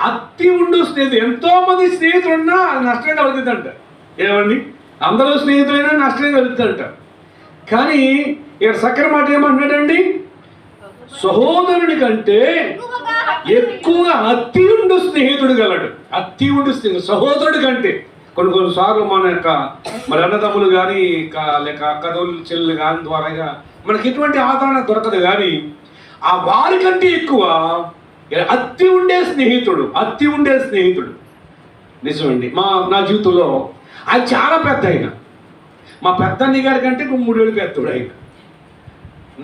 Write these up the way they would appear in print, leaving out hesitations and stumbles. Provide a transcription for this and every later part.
అతి ఉండు స్నేహితుడు. ఎంతో మంది స్నేహితులు ఉన్నా నష్టమే కలుగుతుందంట. ఏమండి, అందరూ స్నేహితులైనా నష్టమే కలుగుతుందంట. కానీ ఇక్కడ సక్కర మాట ఏమంటున్నాడండి, సహోదరుని కంటే ఎక్కువగా అతి ఉండు స్నేహితుడు గలడు. అతి ఉండు స్నేహితుడు సహోదరుడి కంటే. కొన్నిసార్లు మన యొక్క మరి అన్నదమ్ములు కానీ లేక అక్కదోళ్ళు చెల్లెలు కానీ ద్వారా మనకి ఎటువంటి ఆదరణ దొరకదు. కానీ ఆ వారి కంటే ఎక్కువ అతి ఉండే స్నేహితుడు, అతి ఉండే స్నేహితుడు. నిజమండి. నా జీవితంలో ఆయన చాలా పెద్ద. ఆయన మా పెద్ద అన్నయ్య గారి కంటే 3 ఏళ్ళు పెద్దడు. ఆయన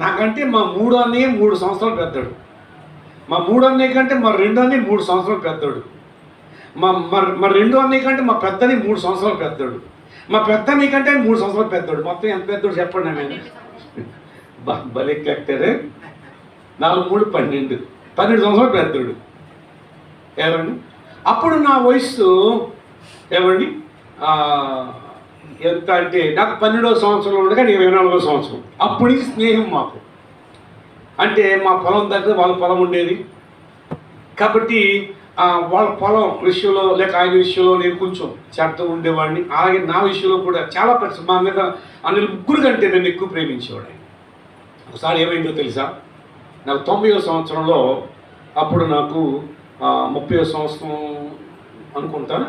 నాకంటే మా 3 అన్నయ్య 3 సంవత్సరాలు పెద్దడు. మా 3 అన్నయ్య కంటే మా 2 అన్నయ్య 3 సంవత్సరాలు పెద్దడు. మా 2 అన్నయ్య కంటే మా పెద్దని 3 సంవత్సరాలు పెద్దడు. మా పెద్ద అన్నయ్య కంటే 3 సంవత్సరాలు పెద్దడు. మొత్తం ఎంత పెద్దడు చెప్పండి. నేను భలే కట్టారే. 4 3 12 సంవత్సరాలు పెద్దడు. ఏమండి, అప్పుడు నా వయసు ఏమండి ఎంత అంటే నాకు 12వ సంవత్సరంలో ఉండగా నేను 24వ సంవత్సరం. అప్పుడు ఈ స్నేహం మాకు. అంటే మా పొలం దగ్గర వాళ్ళ పొలం ఉండేది కాబట్టి వాళ్ళ పొలం విషయంలో లేక ఆయన విషయంలో నేను కొంచెం చెడ్డతో ఉండేవాడిని. అలాగే నా విషయంలో కూడా చాలా పరిస్థితి మా మీద అన్ని 3 కంటే నన్ను ఎక్కువ ప్రేమించేవాడు. ఒకసారి ఏమైందో తెలుసా, నాకు 90వ సంవత్సరంలో, అప్పుడు నాకు 30వ సంవత్సరం అనుకుంటాను,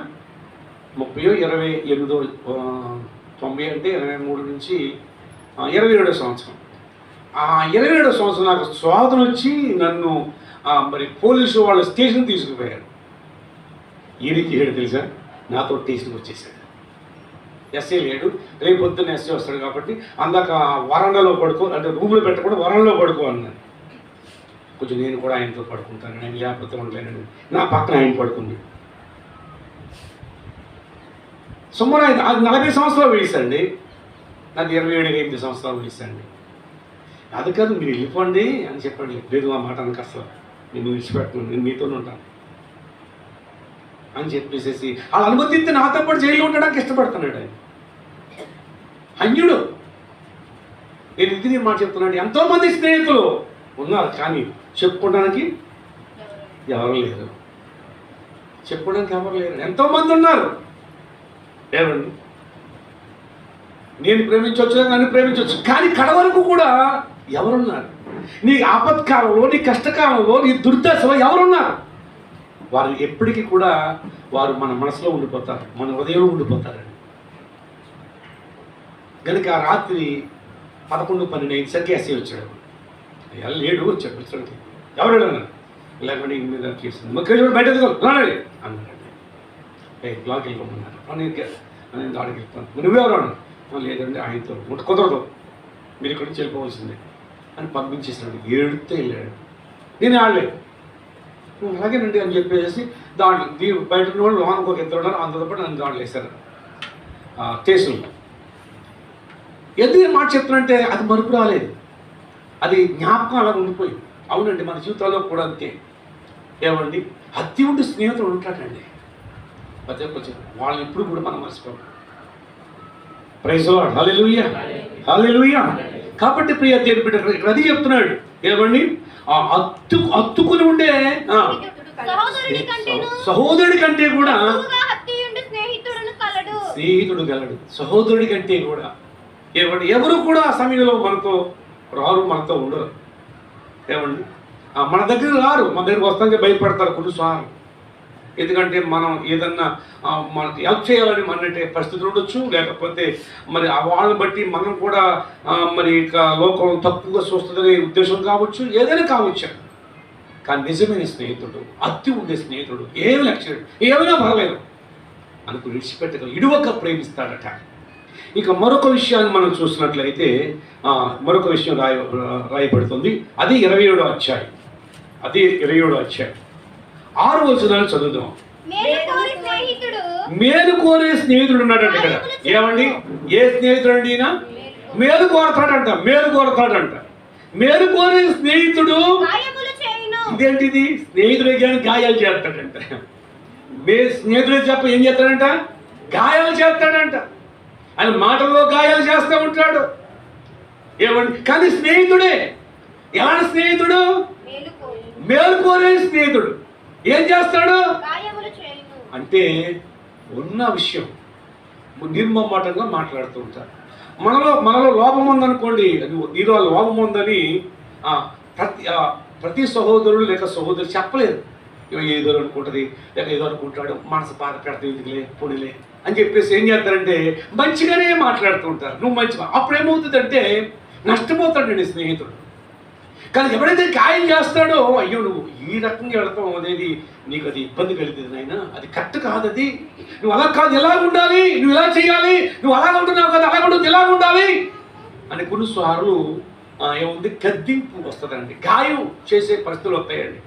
30 28 90 అంటే 23 నుంచి 27వ సంవత్సరం. ఆ 27వ సంవత్సరం నాకు స్వాదన వచ్చి నన్ను మరి పోలీసు వాళ్ళ స్టేషన్ తీసుకుపోయారు. ఈయనకి ఏడు తెలుసా, నాతో స్టేషన్కి వచ్చేసాడు. ఎస్ఐ లేడు, రేపు పొద్దున్న ఎస్ఐ వస్తాడు కాబట్టి అందాక వరండాలో పడుకో, అంటే రూమ్లో పెట్టకుండా వరండాలో పడుకో అన్నాను. కొంచెం నేను కూడా ఆయనతో పడుకుంటాను, నేను లేకపోతే ఉండలేను. నా పక్కన ఆయన పడుకుంది. సుమారు అది 40 సంవత్సరాలు వయసండి. నాకు 27 సంవత్సరాలు వయసండి. అది కాదు, మీరు వెళ్ళిపోండి అని చెప్పండి. లేదు ఆ మాట అనకు, అసలు నేను విడిచిపెట్టను, నేను మీతోనే ఉంటాను అని చెప్పేసేసి వాళ్ళ అనుమతిస్తే నాతో పాటు జైల్లో ఉండడానికి ఇష్టపడుతున్నాడు ఆయన. అన్యుడు. నేను ఇది మాట చెప్తున్నాడు. ఎంతోమంది స్నేహితులు ఉన్నారు కానీ చెప్పుకోవడానికి ఎవరు లేరు. చెప్పుకోవడానికి ఎవరు లేరు. ఎంతోమంది ఉన్నారు. ఏమండి, నేను ప్రేమించవచ్చు, నన్ను ప్రేమించవచ్చు, కానీ కడ వరకు కూడా ఎవరున్నారు? నీ ఆపత్కాలంలో, నీ కష్టకాలంలో, నీ దుర్దశలో ఎవరున్నారు? వారు ఎప్పటికీ కూడా వారు మన మనసులో ఉండిపోతారు, మన హృదయంలో ఉండిపోతారండి. కనుక ఆ రాత్రి 11-12 అయ్యేసరికి ఎస్ఐ వచ్చాడు. అయ్యా లేడు, వచ్చాడు. ఎవరు అన్నారు? లేకుండా ఇంటి మీద చేస్తుంది, మొక్క బయట అన్నాడండి. బ్లాక్ వెళ్ళిపోమన్నారు. నేను దాడికి వెళ్తాను. నువ్వెవరు అన్నాడు? లేదండి, ఆయనతో కుదరదు, మీరు ఇక్కడి నుంచి వెళ్ళిపోవాల్సిందే అని పంపించేసినాడు. ఏడుతో వెళ్ళాడు. నేను ఆడలేదు. అలాగేనండి అని చెప్పేసి దాంట్లో బయట ఉన్న వాళ్ళు లోనికి ఒక ఇద్దరు ఉన్నారు, అంతతో పాటు నన్ను దాంట్లో వేశారు స్టేషన్లో. ఎందుకు మాట చెప్తున్నంటే అది మరుపు రాలేదు, అది జ్ఞాపకం అలా ఉండిపోయింది. అవునండి, మన జీవితాల్లో కూడా అంతే. ఏమండి, అతి ఉండి స్నేహితుడు ఉంటాడండి. అదే కొంచెం వాళ్ళని ఎప్పుడు కూడా మనం మర్చిపోవాలి. ప్రైజ్ లార్డ్, హల్లెలూయా, హల్లెలూయా. కాబట్టి ప్రియ దేవుని బిడ్డ ఇక్కడ అది చెప్తున్నాడు. ఏమండి, అత్తుకుని ఉండే సహోదరుడి కంటే కూడా స్నేహితుడు గలడు. సహోదరుడి కంటే కూడా ఏమండి, ఎవరు కూడా ఆ సమయంలో మనతో రారు, మనతో ఉండరు. ఏమండి, మన దగ్గర రారు, మన దగ్గరకు వస్తానికి భయపడతారు కొన్నిసార్లు. ఎందుకంటే మనం ఏదన్నా మనకి హెల్ప్ చేయాలని మనటే పరిస్థితులు ఉండొచ్చు, లేకపోతే మరి వాళ్ళని బట్టి మనం కూడా మరి లోకం తప్పుగా చూస్తుందనే ఉద్దేశం కావచ్చు, ఏదైనా కావచ్చు. కానీ నిజమైన స్నేహితుడు, అతి ఉండే స్నేహితుడు, ఏమి లక్ష్యం ఏమైనా పర్లేదు అనుకు విడిచిపెట్టగల ఇడువక ప్రేమిస్తాడట. ఇక మరొక విషయాన్ని మనం చూసినట్లయితే మరొక విషయం రాయబడుతుంది. అది 27వ అధ్యాయం. అది 27వ అధ్యాయం 6వ వచనాన్ని చదువుదాం. మేలు కోరే స్నేహితుడు ఉన్నాడంట ఇక్కడ. ఏమండి, ఏ స్నేహితుడు అండి? ఈయన మేలు కోరతాడంట, మేలు కోరతాడంట. మేలు కోరే స్నేహితుడు ఇదేంటిది? స్నేహితుడు కానీ గాయాలు చేస్తాడంట. స్నేహితుడు చెప్ప ఏం చేస్తాడంట? గాయాలు చేస్తాడంట. ఆయన మాటల్లో గాయాలు చేస్తూ ఉంటాడు. ఏమండి, కానీ స్నేహితుడే. ఎలాంటి స్నేహితుడు? మేలు కోరే స్నేహితుడు. ఏం చేస్తాడు గాయములు చేయును. అంటే ఉన్న విషయం నిర్మమాటంగా మాట్లాడుతూ ఉంటారు. మనలో లోపం ఉందనుకోండి, నీలో లోపం ఉందని ప్రతి సహోదరుడు లేక సహోదరు చెప్పలేదు. ఏదో అనుకుంటుంది లేక ఏదో అనుకుంటాడు, మనసు బాధ పెడతా ఎందుకులే పోనీలే అని చెప్పేసి ఏం చేస్తారంటే మంచిగానే మాట్లాడుతూ ఉంటారు. నువ్వు మంచిగా అప్పుడు ఏమవుతుందంటే నష్టపోతాడు నీ స్నేహితుడు. కానీ ఎవడైతే గాయం చేస్తాడో, అయ్యో నువ్వు ఈ రకంగా వెళతావు అనేది నీకు అది ఇబ్బంది కలిగింది నాయన, అది కరెక్ట్ కాదు, అది నువ్వు అలా కాదు, ఎలా ఉండాలి, నువ్వు ఇలా చేయాలి, నువ్వు అలాగ ఉంటున్నావు కదా, అలాగ ఉంటుంది, ఎలా ఉండాలి అని కొన్నిసార్లు ఏముంది గద్దింపు వస్తుందండి, గాయం చేసే పరిస్థితులు వస్తాయండి.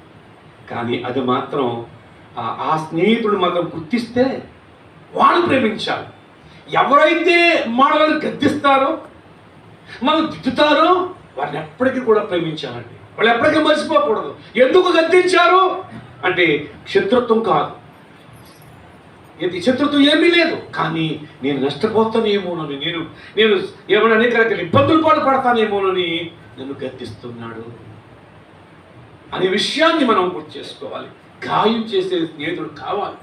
కానీ అది మాత్రం ఆ స్నేహితుడు మాత్రం గుర్తిస్తే వాళ్ళు ప్రేమించాలి. ఎవరైతే మనల్ని గద్దిస్తారో మనం దిద్దుతారో వాళ్ళని ఎప్పటికీ కూడా ప్రేమించాలండి. వాళ్ళు ఎప్పటికీ మర్చిపోకూడదు. ఎందుకు గద్దించారు అంటే శత్రుత్వం కాదు, శత్రుత్వం ఏమీ లేదు, కానీ నేను నష్టపోతానేమోనని, నేను ఏమైనా అనేక రకాల ఇబ్బందులు పడతానేమోనని నన్ను గద్దిస్తున్నాడు అనే విషయాన్ని మనం గుర్తు చేసుకోవాలి. గాయం చేసే స్నేహితుడు కావాలి.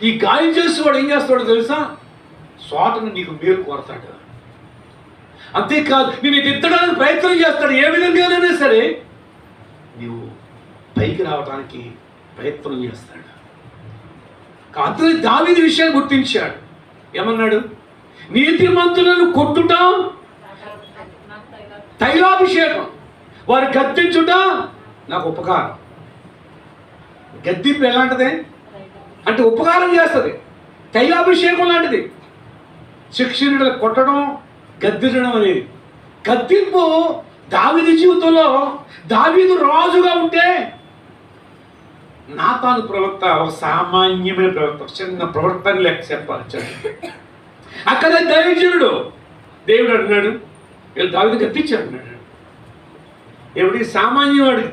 ఈ గాయం చేసేవాడు ఏం చేస్తాడో తెలుసా, స్వాటను నీకు మేలు కోరతాడు. అంతేకాదు నేను తిట్టడానికి ప్రయత్నం చేస్తాడు. ఏ విధంగానైనా సరే నీవు పైకి రావడానికి ప్రయత్నం చేస్తాడు. అతను దావీదు విషయాన్ని గుర్తించాడు. ఏమన్నాడు, నీతిమంతులను కొట్టుట తైలాభిషేకం, వారు గద్దించుట నాకు ఉపకారం. గద్దింపు ఎలాంటిదే అంటే ఉపకారం చేస్తుంది, తైలాభిషేకం లాంటిది. శిక్షణుడు కొట్టడం, గద్దించడం అనేది. గద్దింపు దావీదు జీవితంలో, దావీదు రాజుగా ఉంటే నాతాను ప్రవక్త ఒక సామాన్యమైన ప్రవక్త, చిన్న ప్రవర్తన లెక్క చెప్పాలి. అక్కడ దైవజనుడు దేవుడు అంటున్నాడు, వీళ్ళు దావీదు గద్దించాడు అన్నాడు. ఎవడి సామాన్యవాడు,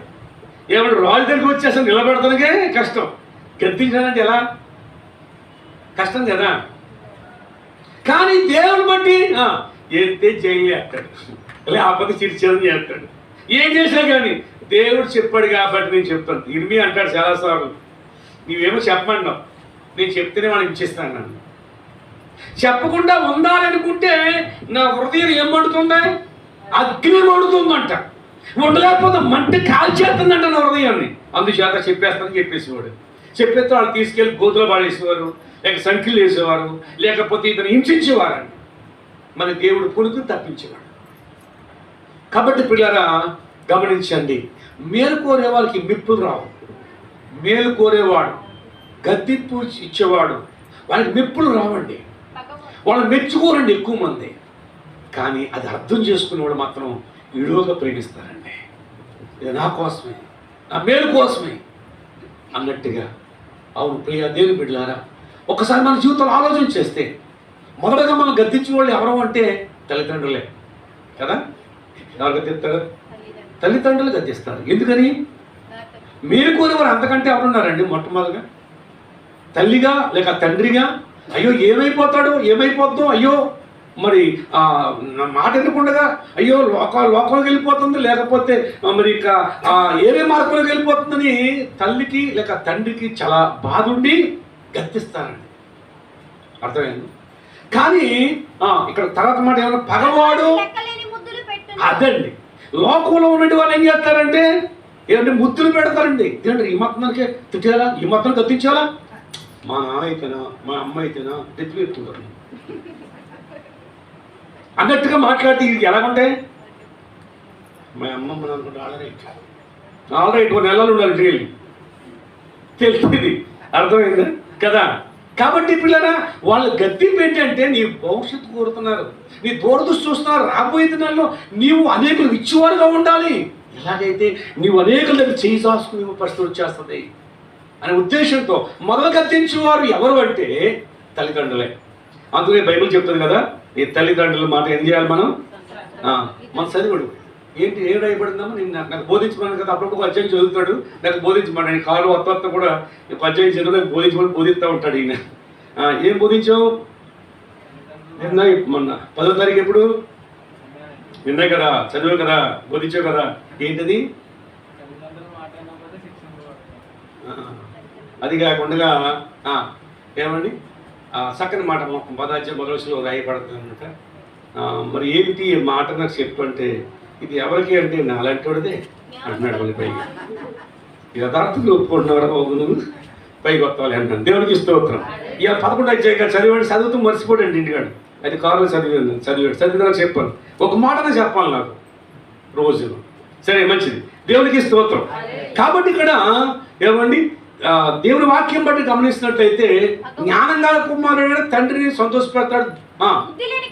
ఎవడు రాజు దగ్గరికి వచ్చి అసలు నిలబెడతానికే కష్టం, గద్దించాలంటే ఎలా కష్టం కదా. కానీ దేవుని బట్టి ఏంటే జైలు చేస్తాడు, లేకపోతే చిరిచేది చేస్తాడు. ఏం చేశా కానీ దేవుడు చెప్పాడు కాబట్టి నేను చెప్తాను. ఇర్మీ అంటాడు చాలాసార్లు, నీవేమో చెప్పమన్నావు, నేను చెప్తేనే వాడిని ఇచ్చేస్తాను. నన్ను చెప్పకుండా ఉండాలనుకుంటే నా హృదయం ఏం మండుతుందా, అగ్ని మండుతుందంట. ఉండలేకపోతే మంట కాల్చేస్తుందంట నా హృదయాన్ని. అందుచేత చెప్పేస్తానని చెప్పేసేవాడు. చెప్పేస్తే వాళ్ళు తీసుకెళ్ళి గోతులో పాడేసేవారు, లేక సంఖ్యలు వేసేవారు, లేకపోతే ఇతను హింసించేవారండి. మన దేవుడు పులుకు తప్పించేవాడు. కాబట్టి పిల్లరా గమనించండి, మేలు కోరే వాళ్ళకి మెప్పులు రావు. మేలు కోరేవాడు, గద్దింపు ఇచ్చేవాడు, వాళ్ళకి మెప్పులు రావండి, వాళ్ళు మెచ్చుకోరండి ఎక్కువ మంది. కానీ అది అర్థం చేసుకునేవాడు మాత్రం విడువగా ప్రేమిస్తారండి. ఇది నా కోసమే, నా మేలు కోసమే అన్నట్టుగా. అవును ప్రియ దేవుని బిడ్డలారా, ఒకసారి మన జీవితంలో ఆలోచన చేస్తే మొదటగా మనం గద్దించే వాళ్ళు ఎవరు అంటే తల్లిదండ్రులే కదా. ఎవరు గద్దిస్తారు? తల్లిదండ్రులు గద్దిస్తారు. ఎందుకని? మీరు కోరేవారు అంతకంటే ఎవరున్నారండి? మొట్టమొదటిగా తల్లిగా లేక తండ్రిగా, అయ్యో ఏమైపోతాడో ఏమైపోద్దో, అయ్యో మరి మాట ఎన్నుకుండగా అయ్యో లోకంలోకి వెళ్ళిపోతుంది, లేకపోతే మరి ఇక ఏవే మార్పులోకి వెళ్ళిపోతుందని తల్లికి లేక తండ్రికి చాలా బాధ ఉండి గద్దిస్తారండి. అర్థమైంది? కానీ ఇక్కడ తర్వాత మాట ఏమన్నా పగవాడు, అదండి లోకంలో ఉన్నటువంటి వాళ్ళు ఏం చేస్తారంటే ఏంటంటే ముద్దులు పెడతారండి. ఏంటంటే ఈ మొత్తానికి తిట్టేయాలా, ఈ మొత్తం గద్దించాలా, మా నాన్న అయితేనా మా అమ్మ అయితేనా తెచ్చి పెట్టుకుంటారు అన్నట్టుగా మాట్లాడితే ఇది ఎలాగుంటాయి. మా అమ్మమ్మ అనుకుంటే ఆల్రైట్ 1 నెలలు ఉండాలి రియల్లీ, తెలిసింది. అర్థమైందా కదా. కాబట్టి పిల్లరా వాళ్ళ గద్దింపు ఏంటంటే నీ భవిష్యత్తు కోరుతున్నారు, నీ దూరదృష్టి చూస్తున్నారు. రాబోయే దినాల్లో నీవు అనేకులు ఇచ్చేవారుగా ఉండాలి. ఎలాగైతే నీవు అనేకుల దగ్గర చేయి సాసుకుని పరిస్థితి వచ్చేస్తుంది అనే ఉద్దేశంతో మొదలు గద్దించేవారు ఎవరు అంటే తల్లిదండ్రులే. అందుకే బైబిల్ చెప్తుంది కదా, ఈ తల్లిదండ్రుల మాట ఏం చేయాలి మనం. మన చదివాడు ఏంటి ఏం రాయబడిందమ్మా, నేను నాకు బోధించమన్నాను కదా, అప్పుడప్పుడు అధ్యాయం చదువుతాడు, నాకు బోధించమని కాలు అత్త కూడా అధ్యాయం చదువు నాకు బోధిస్తూ ఉంటాడు ఈయన. ఏం బోధించావు నిన్న మొన్న 10వ తారీఖు ఎప్పుడు నిన్న కదా, చదివావు కదా, బోధించావు కదా. ఏంటది? అది కాకుండా ఏమండి చక్కని మాట పదార్థ మొదలులో రాయబడుతుంది అనమాట. మరి ఏంటి మాట నాకు చెప్పు అంటే, ఇది ఎవరికి అంటే నాలాంటి వాడిదే అంటున్నాడు. మళ్ళీ పైకి యథార్థంగా ఒప్పుకుంటున్నారా బాబు నువ్వు, పైకి వస్తావాలి అంటాను. దేవుడికి స్తోత్రం. ఇక 11 అధ్యాయం చదువుతూ మర్చిపోడండి ఇంటికాడు. అది కారులో చదివినా చెప్పాను. ఒక మాటనే చెప్పాలి నాకు రోజు. సరే, మంచిది, దేవునికి స్తోత్రం. కాబట్టి ఇక్కడ ఏమండి దేవుని వాక్యం బట్టి గమనిస్తున్నట్లయితే, జ్ఞానంగా కుమారుడు తండ్రిని సంతోషపెడతాడు,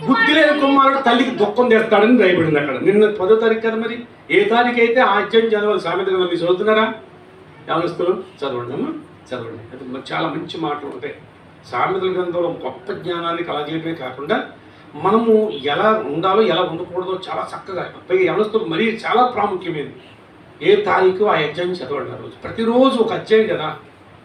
బుద్ధి లేని కుమారుడు తల్లికి దుఃఖం తెస్తాడని రాయబడింది అక్కడ. నిన్న 10వ తారీఖు కదా, మరి ఏ తారీఖు అయితే ఆ అధ్యాయం చదవాలి. సామెత గ్రంథం మీరు చదువుతున్నారా? ఎవరిస్తారు? చదవండి అమ్మా, చదవండి. అది చాలా మంచి మాటలు ఉంటాయి. సామెతల గ్రంథంలో గొప్ప జ్ఞానాన్ని కలగజేయడమే కాకుండా మనము ఎలా ఉండాలో ఎలా ఉండకూడదో చాలా చక్కగా, పైగా ఎవరిస్తారు మరీ చాలా ప్రాముఖ్యమైనది. ఏ తారీఖు ఆ అధ్యాయం చదవండి. ఆ రోజు ప్రతిరోజు ఒక అధ్యాయం కదా,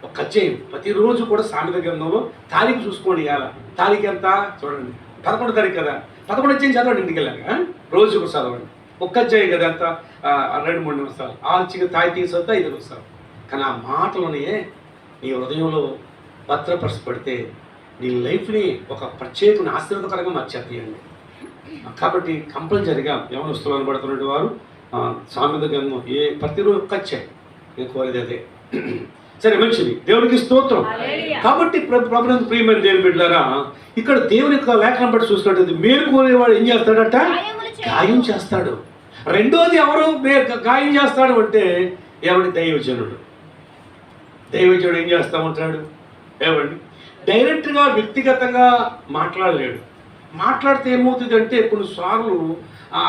ఒక అధ్యాయం ప్రతిరోజు కూడా సామెత గ్రంథంలో తారీఖు చూసుకోండి. ఇవాళ తారీఖు ఎంత చూడండి, 11వ తారీఖు కదా, 11 అధ్యాయం చదవండి. ఇంటికి వెళ్ళాక రోజు కూడా చదవండి. ఒక్క అధ్యాయం కదా, అంత 2-3 నిమిషాలు. ఆల్చిగా తాయి తీసుకొస్తే 5 నిమిషాలు. కానీ ఆ మాటలోనే నీ హృదయంలో భద్రపరచబడితే నీ లైఫ్ని ఒక ప్రత్యేకమైన ఆశీర్వాదకరంగా మార్చేస్తాయండి. కాబట్టి కంపల్సరిగా యవనస్తులు అనబడుతున్న వారు సామెత గ్రంథం ప్రతిరోజు వచ్చాయి. నేను కోరేది అదే. సరే, మంచిది, దేవుడికి స్తోత్రం. కాబట్టి ప్రభుత్వం ప్రియమైన దేవుని బిడ్డలారా, ఇక్కడ దేవుని యొక్క లేఖనం బట్టి చూసినట్టు మేలు కోరేవాడు ఏం చేస్తాడట? గాయం చేస్తాడు. రెండోది ఎవరు గాయం చేస్తాడు అంటే ఎవడి? దైవజనుడు. దైవజనుడు ఏం చేస్తూ ఉంటాడు? ఏమండి డైరెక్ట్గా వ్యక్తిగతంగా మాట్లాడలేడు. మాట్లాడితే ఏమవుతుందంటే కొన్నిసార్లు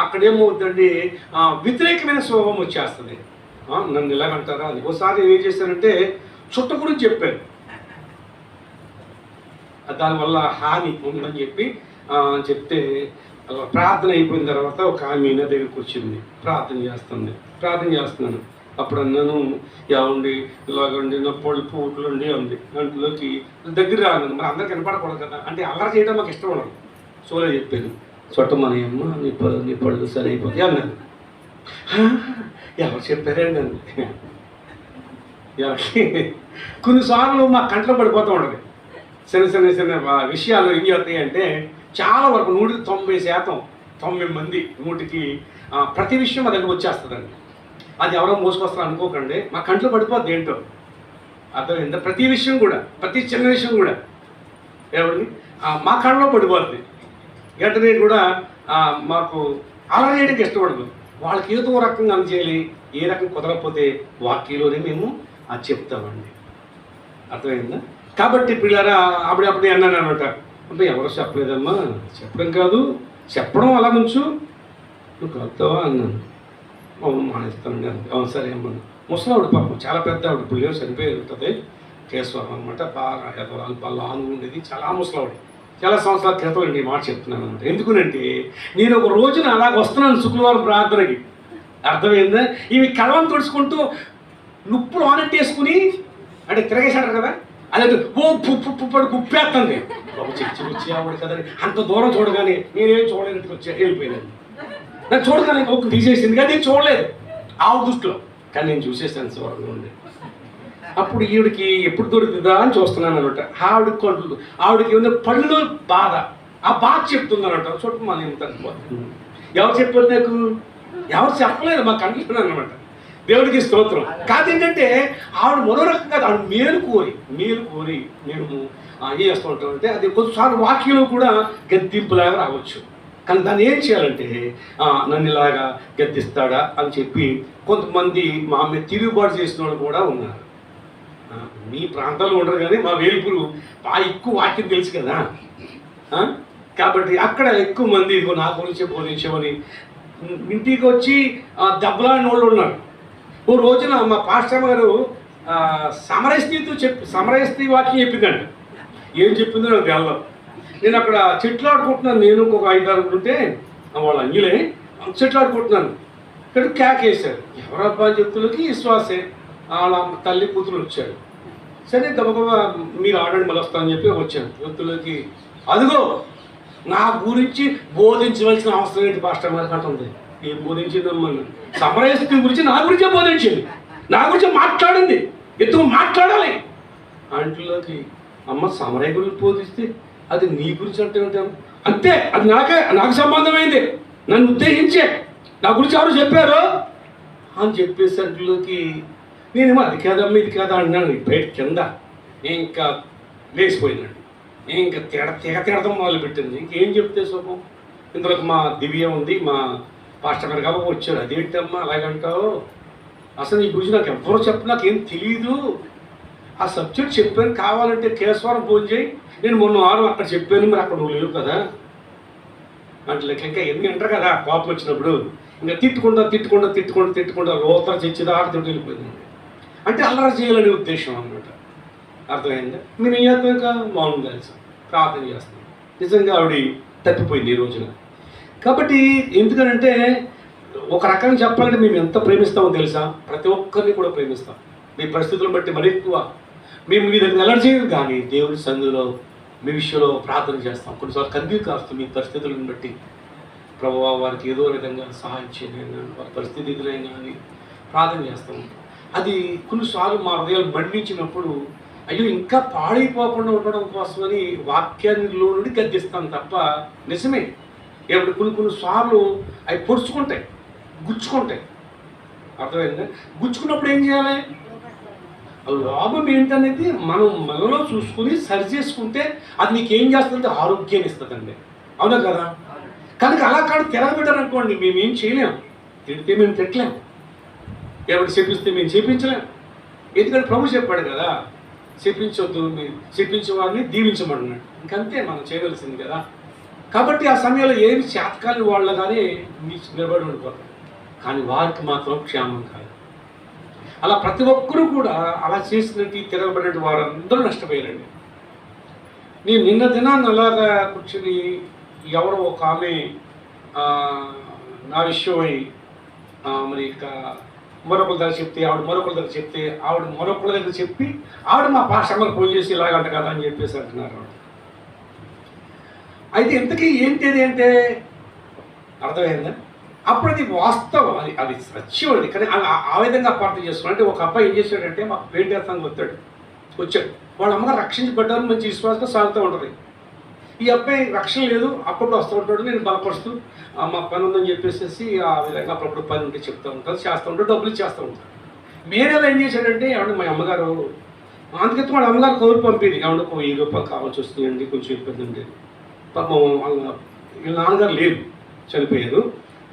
అక్కడ ఏమవుతుందండి, వ్యతిరేకమైన స్వభావం వచ్చేస్తుంది. నన్ను ఇలాగంటారా అని. ఒకసారి ఏం చేశానంటే చుట్ట గురించి చెప్పాను, దానివల్ల హాని ఉందని చెప్పి చెప్తే ప్రార్థన అయిపోయిన తర్వాత ఒక ఆమె నా దగ్గరికి వచ్చింది, ప్రార్థన చేస్తున్నాను. అప్పుడు అన్నాను, ఏమండి ఇలాగండి నా పళ్ళు పూట్లుండి అంది. దాంట్లోకి దగ్గర రాను, మరి అందరికి కనపడకూడదు కదా, అంటే అల్లరి చేయడం మాకు ఇష్టం ఉండదు. సోలే చెప్పాను, చుట్టమనేయమ్మ నీ పళ్ళు సరి అయిపోతాయి అన్నాను. ఎవరు చెప్పారండి అంది. కొన్నిసార్లు మా కంట్లో పడిపోతూ ఉంటుంది. చిన్న విషయాలు ఏం చేస్తాయి అంటే, చాలా వరకు 190%, 90 మంది 100కి ప్రతి విషయం మా దగ్గర వచ్చేస్తుందండి. అది ఎవరో మోసుకొస్తారు అనుకోకండి, మా కంట్లో పడిపోద్ది ఏంటో అర్థమైందా. ప్రతి విషయం కూడా, ప్రతి చిన్న విషయం కూడా ఏమండి మా కళ్ళలో పడిపోద్ది. వెంటనే కూడా మాకు అలా చేయడానికి ఇష్టపడదు. వాళ్ళకి ఏదో రకంగా అందజేయాలి, ఏ రకం కుదరకపోతే వాక్యంలోనే మేము అది చెప్తామండి. అర్థమైందా. కాబట్టి పిల్లరా అప్పుడే అన్నాను అనమాట, అంటే ఎవరు చెప్పలేదమ్మా, చెప్పడం కాదు, చెప్పడం అలా నుంచు, నువ్వు కలుగుతావా అన్నాను. అవును మానేస్తానండి అంతే. అవును సరే అమ్మను. ముసలావిడ పాపం, చాలా పెద్ద ఆవిడ, పుల్లిగా చనిపోయి ఉంటుంది. కేశవరం అనమాట, బాగా లాంగ్ ఉండేది, చాలా ముసలావిడ. చాలా సంవత్సరాల క్రితం అండి ఈ మాట చెప్తున్నాను అనమాట. ఎందుకునంటే నేను ఒక రోజున అలాగ వస్తున్నాను శుక్రవారం ప్రార్థనకి. అర్థమైందా. ఇవి కళ్ళం తుడుచుకుంటూ నుప్పులు ఆనెట్టేసుకుని అంటే తిరగేశాడు కదా, అదే పడి గుప్పేస్తుంది. బాబు చచ్చి ఆవిడ కదా, అంత దూరం చూడగానే నేనేం చూడలేనట్టు వెళ్ళిపోయాను. నాకు చూడగానే ఒక తీసేసింది కానీ నేను చూడలేదు ఆవిడ దృష్టిలో, కానీ నేను చూసేసాను చూడగా ఉండి. అప్పుడు ఈవిడికి ఎప్పుడు దొరుకుతుందా అని చూస్తున్నాను అనమాట. ఆవిడకి ఉన్న పళ్ళు బాధ, ఆ బాధ చెప్తుంది అనమాట. చూడ మన ఏం తగ్గిపోతుంది. ఎవరు చెప్పారు నాకు? ఎవరు చెప్పలేదు, మాకు కనిపిస్తున్నాను అనమాట. దేవుడికి స్తోత్రం. కాదేంటంటే ఆవిడ మరో రకంగా ఆవిడ మేలు కోరి మేము ఏం చేస్తూ ఉంటాం అంటే, అది కొద్దిసార్లు వాక్యంలో కూడా గద్దింపులాగా రావచ్చు. కానీ దాన్ని ఏం చేయాలంటే, నన్ను ఇలాగా గద్దిస్తాడా అని చెప్పి కొంతమంది మా మీద తిరుగుబాటు చేసిన వాళ్ళు కూడా ఉన్నారు. మీ ప్రాంతాల్లో ఉండరు కానీ మా వేల్పులు బాగా ఎక్కువ వాక్యం తెలుసు కదా, కాబట్టి అక్కడ ఎక్కువ మంది ఇదిగో నా గురించి బోధించేవని ఇంటికి వచ్చి దెబ్బలాడిన వాళ్ళు ఉన్నారు. ఓ రోజున మా పాస్టర్ గారు సమరస్తి వాక్యం చెప్పిందండి. ఏం చెప్పిందో నాకు తెలదు. నేను అక్కడ చెట్లు ఆడుకుంటున్నాను, నేను ఒక 5-6 ఉంటే వాళ్ళు అంగిలే చెట్లు ఆడుకుంటున్నాను. ఇక్కడ క్యాక్ వేశారు. ఎవరబ్బా చెప్తులకి విశ్వాసే, వాళ్ళ తల్లి కూతురు వచ్చాడు. సరే గబగబా మీరు ఆడండి మళ్ళీ వస్తానని చెప్పి వచ్చాను. వ్యక్తులకి అదిగో నా గురించి బోధించవలసిన అవసరం ఏంటి పాస్టర్ గారికి అంటుంది. ఏం బోధించిందమ్మా? సమరస్తి గురించి నా గురించే బోధించింది, నా గురించి మాట్లాడింది. ఎందుకు మాట్లాడాలి? అంట్లోకి అమ్మ సమరయ్య గురించి బోధిస్తే అది నీ గురించి అంటే ఉంటాను అంతే, అది నాకు సంబంధమైంది, నన్ను ఉద్దేశించే నా గురించి ఎవరు చెప్పారు అని చెప్పేసి అంట్లోకి నేనేమో అది కాదమ్మ ఇది కాదా అన్నాను. బయట కింద ఇంకా లేచిపోయినాడు. ఇంకా తిడతాం మొదలుపెట్టింది. ఇంకేం చెప్తే శుభం, ఇందులోకి మా దివ్య ఉంది, మా పాస్టర్ గారు కాబట్టి వచ్చారు. అదేంటమ్మా అలాగంటావు, అసలు నీ గురించి నాకు ఎవ్వరూ నాకేం తెలియదు, ఆ సబ్జెక్ట్ చెప్పాను, కావాలంటే కేశవరం ఫోన్ చేయి, నేను మొన్న వారం అక్కడ చెప్పాను, మరి అక్కడ నువ్వు లేవు కదా అంటే ఇంకా ఎన్ని అంటారు కదా కోపం వచ్చినప్పుడు. ఇంకా తిట్టుకుండా లోతర చచ్చిదాకా తిట్టు వెళ్ళిపోయింది. అంటే అల్లరి చేయాలనే ఉద్దేశం అన్నమాట. అర్థమైందా? మేము ఏం చేస్తాం, ఇంకా మౌనం తెలుసు, ప్రార్థన చేస్తాం. నిజంగా ఆవిడ తప్పిపోయింది ఈ రోజున. కాబట్టి ఎందుకనంటే ఒక రకంగా చెప్పాలంటే మేము ఎంత ప్రేమిస్తామో తెలుసా, ప్రతి ఒక్కరిని కూడా ప్రేమిస్తాం. మీ పరిస్థితులను బట్టి మరీ ఎక్కువ మేము మీ దగ్గర ఎలర్ట్ చేయదు, కానీ దేవుడి సన్నిధిలో మీ విషయంలో ప్రార్థన చేస్తాం. కొన్నిసార్లు కన్నీరు కాస్తాం మీ పరిస్థితులను బట్టి. ప్రభువా వారికి ఏదో విధంగా సహాయం చేయలేనా, వారి పరిస్థితి ఎదురైనా అని ప్రార్థన చేస్తాం. అది కొన్నిసార్లు మా హృదయాలు మండించినప్పుడు అయ్యో ఇంకా పాడైపోకుండా ఉండడం కోసమని వాక్యాన్నిలో నుండి గద్దిస్తాం తప్ప, నిజమే ఇప్పుడు కొన్నిసార్లు అవి పొడుచుకుంటాయి, గుచ్చుకుంటాయి. అర్థమైందా? గుచ్చుకున్నప్పుడు ఏం చేయాలి, లోపం ఏంటనేది మనం మనలో చూసుకుని సరి చేసుకుంటే అది నీకేం చేస్తుందంటే ఆరోగ్యాన్ని ఇస్తుందండి. అవునా కదా? కనుక అలా కాదు తిరగబెట్టారనుకోండి, మేమేం చేయలేం. తిడితే మేము తిట్టలేం, ఎవరు చెప్పిస్తే మేము చెప్పించలేం. ఎందుకంటే ప్రభు చెప్పాడు కదా, చెప్పించొద్దు, చెప్పించే వాడిని దీవించమన్నాడు. ఇంకంతే మనం చేయవలసింది కదా. కాబట్టి ఆ సమయంలో ఏమి చేతకాని వాళ్ళగానే నిలబడి ఉండిపోతారు, కానీ వారికి మాత్రం క్షేమం కాదు. అలా ప్రతి ఒక్కరూ కూడా అలా చేసినట్టు తిరగబడినట్టు వారందరూ నష్టపోయారండి. నేను నిన్న దినాన్ని అలాగా కూర్చుని ఎవరో ఒక ఆమె నా విషయమై మరి ఇక మరొకరి దగ్గర చెప్తే ఆవిడ మరొకరి దగ్గర చెప్తే ఆవిడ మరొకరి దగ్గర చెప్పి ఆవిడ మా పాస్టర్లకు ఫోన్ చేసి ఇలాగంట కదా అని చెప్పేసి అంటున్నారు. అయితే ఇంతకీ ఏంటిది అంటే అర్థమైందా? అప్పుడు అది వాస్తవం, అది సత్యం అండి. కానీ ఆ విధంగా అపార్థం చేస్తున్నాడు. అంటే ఒక అబ్బాయి ఏం చేశాడంటే మాకు పెయింట్ వేస్తానికి వచ్చాడు. వాళ్ళ అమ్మగారు రక్షించబడ్డారు, మంచి విశ్వాసంగా సాగుతూ ఉంటుంది. ఈ అబ్బాయి రక్షణ లేదు, అప్పుడప్పుడు వస్తూ ఉంటాడు. నేను బలపరుస్తూ మా పని ఉందని చెప్పేసి ఆ విధంగా అప్పుడప్పుడు పని ఉంటే చెప్తూ ఉంటాను, చేస్తూ ఉంటాడు, డబ్బులు చేస్తూ ఉంటాడు. మేనేలా ఏం చేశాడంటే ఏమన్నా మా అమ్మగారు అందుకైతే వాళ్ళ అమ్మగారు కౌరు పంపేది, ఏమన్నా ఒక 1000 రూపాయలు కావాల్సి వస్తుందండి, కొంచెం ఇబ్బంది ఉండేది. పాపం వీళ్ళ నాన్నగారు లేరు, చనిపోయారు.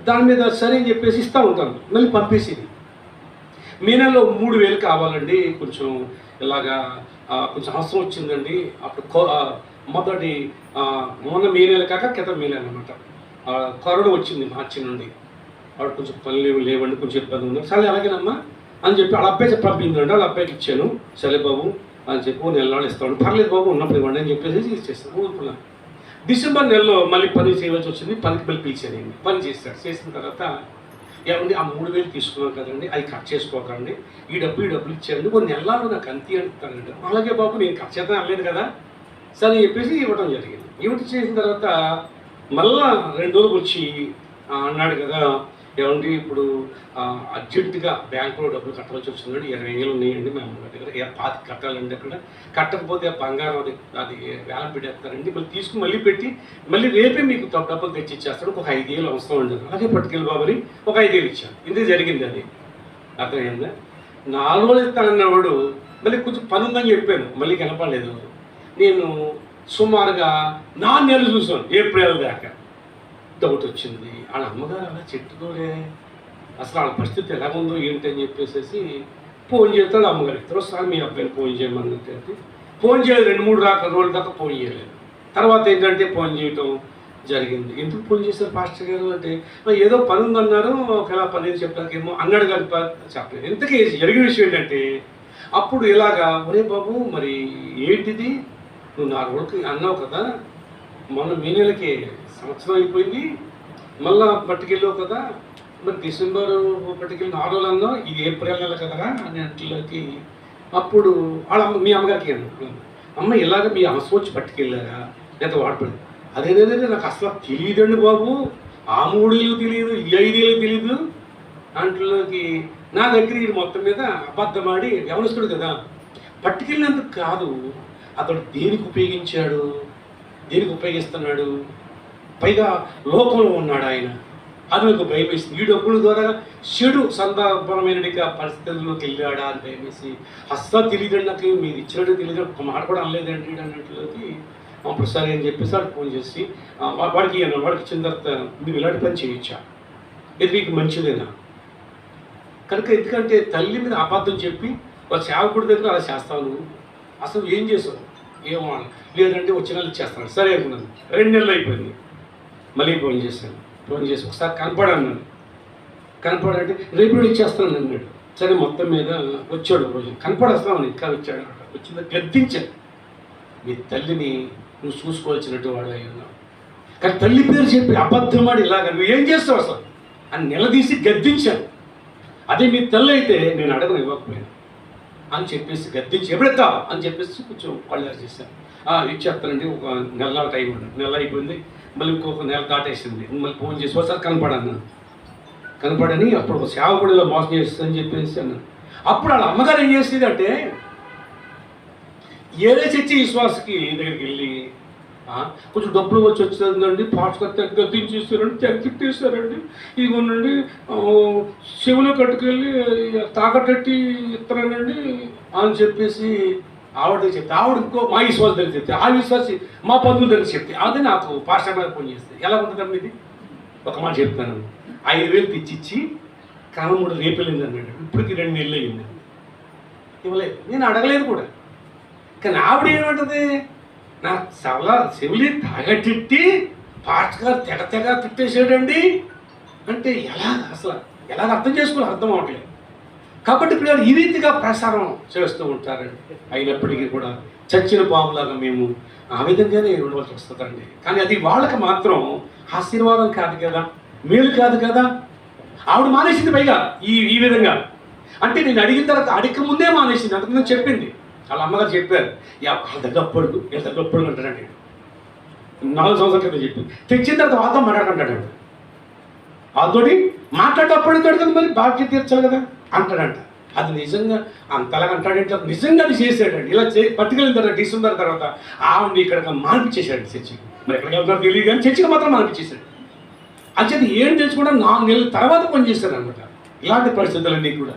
దాని మీద సరే అని చెప్పేసి ఇస్తూ ఉంటాను, మళ్ళీ పంపేసేది. మే నెలలో 3000 కావాలండి, కొంచెం ఇలాగా కొంచెం అవసరం వచ్చిందండి. అప్పుడు మొదటి మొన్న మే నెల కాక క్రితం మే నెల అనమాట, కరోనా వచ్చింది మార్చి నుండి. వాడు కొంచెం పనులు లేవండి, కొంచెం ఇబ్బంది ఉంది. సరే అలాగేనమ్మా అని చెప్పి వాళ్ళ అబ్బాయి పంపిందంటే వాళ్ళ అబ్బాయికి ఇచ్చాను. సరే బాబు అని చెప్పి నెలలో ఇస్తాను, పర్లేదు బాబు ఉన్నప్పుడు ఇవ్వండి అని చెప్పేసి ఇచ్చేస్తాను ఊరుకున్నాను. డిసెంబర్ నెలలో మళ్ళీ పని చేయవలసి వచ్చింది. పనికి మళ్ళీ పిలిచానండి, పని చేస్తాడు. చేసిన తర్వాత ఏమండి ఆ 3000 తీసుకున్నాం కదండి, అవి కట్ చేసుకోకండి, ఈ డబ్బులు ఇచ్చారండి, కొన్ని నెలలు నాకు అంతే అంటానండి. అలాగే బాబు నేను కట్ చేద్దాం అనలేదు కదా, సరే చెప్పేసి ఇవ్వడం జరిగింది. చేసిన తర్వాత మళ్ళా 2 రోజులకు వచ్చి అన్నాడు కదా, ఏమండి ఇప్పుడు అర్జెంటుగా బ్యాంకులో డబ్బులు కట్టవలసి వచ్చిందండి, 20,000 ఉన్నాయండి మా అమ్మగారి దగ్గర, 5 కట్టాలండి. అక్కడ కట్టకపోతే ఆ బంగారం అది వేలం పెట్టేస్తారండి, మళ్ళీ తీసుకుని మళ్ళీ పెట్టి మళ్ళీ రేపే మీకు డబ్బులు తెచ్చి ఇచ్చేస్తాడు, ఒక 5,000 అవసరం అండి. అలాగే పట్టుకెళ్ళి బాబుని ఒక 5,000 ఇచ్చాను. ఇందుకు జరిగింది అది. అర్థమైందా? 4 రోజులు ఇస్తానన్నవాడు మళ్ళీ కొంచెం పని ఉందని చెప్పాను, మళ్ళీ కనపడలేదు. నేను సుమారుగా 4 నెలలు చూసాను, ఏప్రిల్ దాకా. డౌట్ వచ్చింది, వాళ్ళ అమ్మగారు అలా చెట్టుకోలే, అసలు వాళ్ళ పరిస్థితి ఎలా ఉందో ఏంటి అని చెప్పేసి ఫోన్ చేస్తాడు అమ్మగారు. ఇతరుసారి మీ అబ్బాయిని ఫోన్ చేయమన్నట్టు ఫోన్ చేయలేదు, 2-3 రోజుల దాకా ఫోన్ చేయలేదు. తర్వాత ఏంటంటే ఫోన్ చేయటం జరిగింది. ఎందుకు ఫోన్ చేశారు పాస్టర్ గారు అంటే, ఏదో పని ఉందన్నారు, ఒకవేళ పని ఏది చెప్పడానికేమో అన్నాడు కానీ చెప్పలేదు. ఇంతకీ జరిగిన విషయం ఏంటంటే, అప్పుడు ఇలాగా ఒరే బాబు మరి ఏంటిది, నువ్వు 4 రోజులకి అన్నావు కదా, మొన్న మే నెలకి సంవత్సరం అయిపోయింది, మళ్ళా పట్టుకెళ్ళావు కదా, మరి డిసెంబర్ పట్టుకెళ్ళి 4 రోజులు అన్నావు, ఇది ఏప్రిల్ నెల కదరా అని అంట్లోకి. అప్పుడు వాళ్ళ మీ అమ్మగారికి అమ్మ ఇలాగ మీ అవసరం వచ్చి పట్టుకెళ్ళారా ఎంత వాడపడింది, అదేదేదే నాకు అసలు తెలియదండి బాబు, ఆ 3 ఏళ్ళు తెలియదు, ఈ 5 ఏళ్ళు తెలియదు అంట్లోకి. నా దగ్గర ఇది మొత్తం మీద అబద్ధమాడి వ్యవస్థుడు కదా, పట్టుకెళ్ళినందుకు కాదు, అతడు దేనికి ఉపయోగించాడు, దేనికి ఉపయోగిస్తున్నాడు, పైగా లోకంలో ఉన్నాడు ఆయన. అది నాకు భయం వేసింది. ఈ డబ్బుల ద్వారా చెడు సందర్భమైనడిగా పరిస్థితుల్లోకి వెళ్ళాడా అని భయం వేసి, అస్సలు తెలియదండి నాకు, మీరు ఇచ్చినట్టు తెలియదు, ఒక మాట కూడా అనలేదండి అన్నట్లకి అప్పుడు సరే అని చెప్పేసి వాడికి ఫోన్ చేసి వాడికి ఇచ్చిన తర్వాత నువ్వు ఇలాంటి పని చేయొచ్చా, ఇది మీకు మంచిదేనా? కనుక ఎందుకంటే తల్లి మీద అబద్ధం చెప్పి వాళ్ళ సేవకుడి దగ్గర అలా చేస్తావు నువ్వు, అసలు ఏం చేసావు, ఏమో లేదంటే వచ్చే నెలలు ఇచ్చేస్తాను. సరే అనుకున్నాను. 2 నెలలు అయిపోయింది. మళ్ళీ ఫోన్ చేశాను. ఫోన్ చేసి ఒకసారి కనపడాను. కనపడంటే రేపు ఇచ్చేస్తాను అన్నాడు. సరే మొత్తం మీద వచ్చాడు. రోజు కనపడేస్తామని ఇంకా వచ్చాడు. వచ్చిందా గద్దించాను, మీ తల్లిని నువ్వు చూసుకోవాల్సినట్టు వాడు అయి ఉన్నావు, కానీ తల్లి పేరు చెప్పి అబద్ధం ఆడి ఇలాగ నువ్వు ఏం చేస్తావు అసలు అని నిలదీసి గద్దించాను. అదే మీ తల్లి అయితే నేను అడగను ఇవ్వకపోయాను అని చెప్పేసి గద్దించి ఎప్పుడెత్తావు అని చెప్పేసి కొంచెం కళ్ళారు చేశాను. ఇచ్చేస్తానండి, ఒక నెల టైం ఉండదు. నెల అయిపోయింది, మళ్ళీ ఇంకొక నెల దాటేసింది. మళ్ళీ ఫోన్ చేసి ఒకసారి కనపడని అప్పుడు ఒక సేవకుడిలో మోసం చేస్తుందని చెప్పేసి అన్నాను. అప్పుడు వాళ్ళ అమ్మగారు ఏం చేసేది అంటే ఏదే చర్చి విశ్వాసకి దగ్గరికి వెళ్ళి కొంచెం డబ్బులు వచ్చిందండి, పార్ట్స్ గద్దించేస్తారండి, తెరచిట్టేస్తారండి, ఇదిగోనండి చెవులో కట్టుకెళ్ళి తాకట్టెట్టి ఇస్తానండి అని చెప్పేసి ఆవిడ చెప్తే, ఆవిడ ఇంకో మా విశ్వాసం దగ్గర చెప్తే, ఆ విశ్వాసి మా బంధువుల దగ్గర చెప్తే, అది నాకు పాస్టర్ మీద ఫోన్ చేస్తే ఎలా ఉంటుందమ్మా ఇది? ఒక మాట చెప్తాను, 5,000 తెచ్చిచ్చి కామముడు రేపెళ్ళింది అన్నాడు. ఇప్పటికి 2 నెలలు అయింది, ఇవ్వలేదు. నేను అడగలేదు కూడా. కానీ ఆవిడ ఏమంటుంది, నా చెవులి తాగట్టి పాస్టర్ గారు తెగ తిట్టేసాడండి అంటే అసలు ఎలాగ అర్థం చేసుకోవాలి, అర్థం అవ్వట్లేదు. కాబట్టి పిల్లలు ఈ రీతిగా ప్రసారం చేస్తూ ఉంటారండి. అయినప్పటికీ కూడా చచ్చిన పాములాగా మేము ఆ విధంగానే ఉండవలసి వస్తుందండి. కానీ అది వాళ్ళకి మాత్రం ఆశీర్వాదం కాదు కదా, మేలు కాదు కదా. ఆవిడ మానేసింది పైగా ఈ విధంగా. అంటే నేను అడిగిన తర్వాత అడిగక ముందే మానేసింది. అంతకుముందు చెప్పింది, వాళ్ళ అమ్మగారు చెప్పారు, వాళ్ళ దగ్గర అప్పుడు వీళ్ళ దగ్గర అప్పుడు అంటాడండి. 4 సంవత్సరాల క్రితం చెప్పింది. తెచ్చిన తర్వాత వాళ్ళతో మాట్లాడుకుంటాడు. వాళ్ళతోటి మాట్లాడేటప్పుడు కదా మరి బాధ్యత తీర్చాలి కదా అంటాడంట. అది నిజంగా అంతలాగా అంటాడంటే నిజంగా అది చేసాడండి. ఇలా పట్టుకెళ్ళిన తర్వాత డిసెంబర్ తర్వాత ఆవిడ ఇక్కడ మానిపించేశాడు చర్చికి. మరి ఎక్కడికి వెళ్తారో తెలియదు కానీ చర్చికి మాత్రం మానిపించేశాడు. అంచేది ఏం తెలుసుకుంటే 4 నెలల తర్వాత పనిచేశాడు అనమాట. ఇలాంటి పరిస్థితులన్నీ కూడా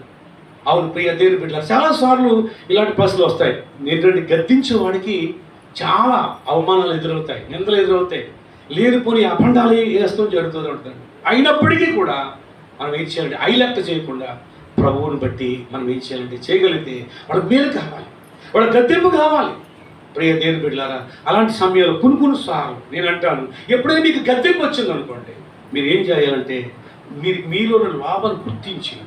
అవును ప్రియ దేవుని బిడ్డలారా, చాలాసార్లు ఇలాంటి పరిస్థితులు వస్తాయి. ఏంటంటే గద్దించే వాడికి చాలా అవమానాలు ఎదురవుతాయి, నిందలు ఎదురవుతాయి, లేనిపోని అభండాలు వేస్తూ జరుగుతూ ఉంటాయి. అయినప్పటికీ కూడా మనం ఏం చేయాలంటే ఐలెక్క చేయకుండా ప్రభువుని బట్టి మనం ఏం చేయాలంటే చేయగలిగితే వాళ్ళకి మేలు కావాలి, వాళ్ళ గద్దెంపు కావాలి. ప్రియ దేవుని బిడ్డలారా, అలాంటి సమయంలో కొన్ని సార్లు నేను అంటాను, ఎప్పుడైనా మీకు గద్దెంపు వచ్చింది అనుకోండి, మీరు ఏం చేయాలంటే మీలో లాభం గుర్తించి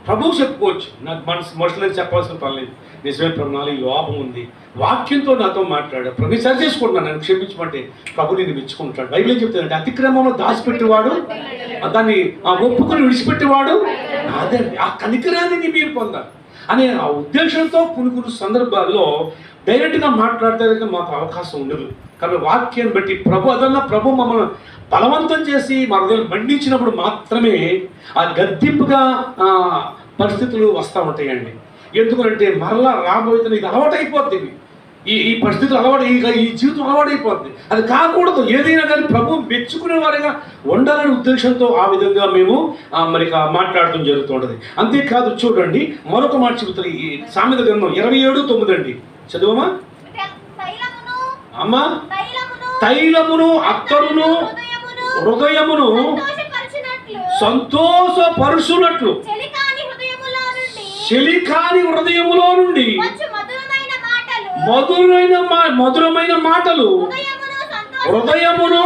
ప్రభువు చెప్పుకోవచ్చు. నాకు మనుషులకు చెప్పాల్సిన పని లేదు. నిజమే ప్రభు, నాలో ఈ లోపం ఉంది, వాక్యంతో నాతో మాట్లాడు, ప్రభు సరి చేసుకుంటున్నాను, నన్ను క్షమించమంటే ప్రభు నేను మెచ్చుకుంటాడు. బైబిల్ ఏం చెప్తానంటే అతిక్రమంలో దాచిపెట్టేవాడు దాన్ని ఒప్పుకొని విడిచిపెట్టేవాడు అదే ఆ కనికరాన్ని మీరు పొందాలి అనే ఆ ఉద్దేశంతో కొన్ని సందర్భాల్లో డైరెక్ట్గా మాట్లాడితే మాకు అవకాశం ఉండదు. కాబట్టి వాక్యాన్ని బట్టి ప్రభు మమ్మల్ని బలవంతం చేసి మన దగ్గర మండించినప్పుడు మాత్రమే ఆ గద్దింపుగా పరిస్థితులు వస్తూ ఉంటాయండి. ఎందుకంటే మరలా రాబోయేది ఇది అలవాటైపోద్ది, ఈ పరిస్థితులు అలవాటు, ఈ జీవితం అలవాటైపోద్ది. అది కాకూడదు. ఏదైనా కానీ ప్రభు మెచ్చుకునే వారిగా ఉండాలనే ఉద్దేశంతో ఆ విధంగా మేము మరి మాట్లాడటం జరుగుతూ ఉంటుంది. అంతేకాదు చూడండి, మరొక మాట చెబుతుంది ఈ సామెత గ్రంథం 27:9 అండి. చదువమ్మా. అమ్మా, తైలమును అత్తరును హృదయమును సంతోషపరుచునట్లు చెలికాని హృదయములో నుండి మధురమైన మాటలు హృదయమును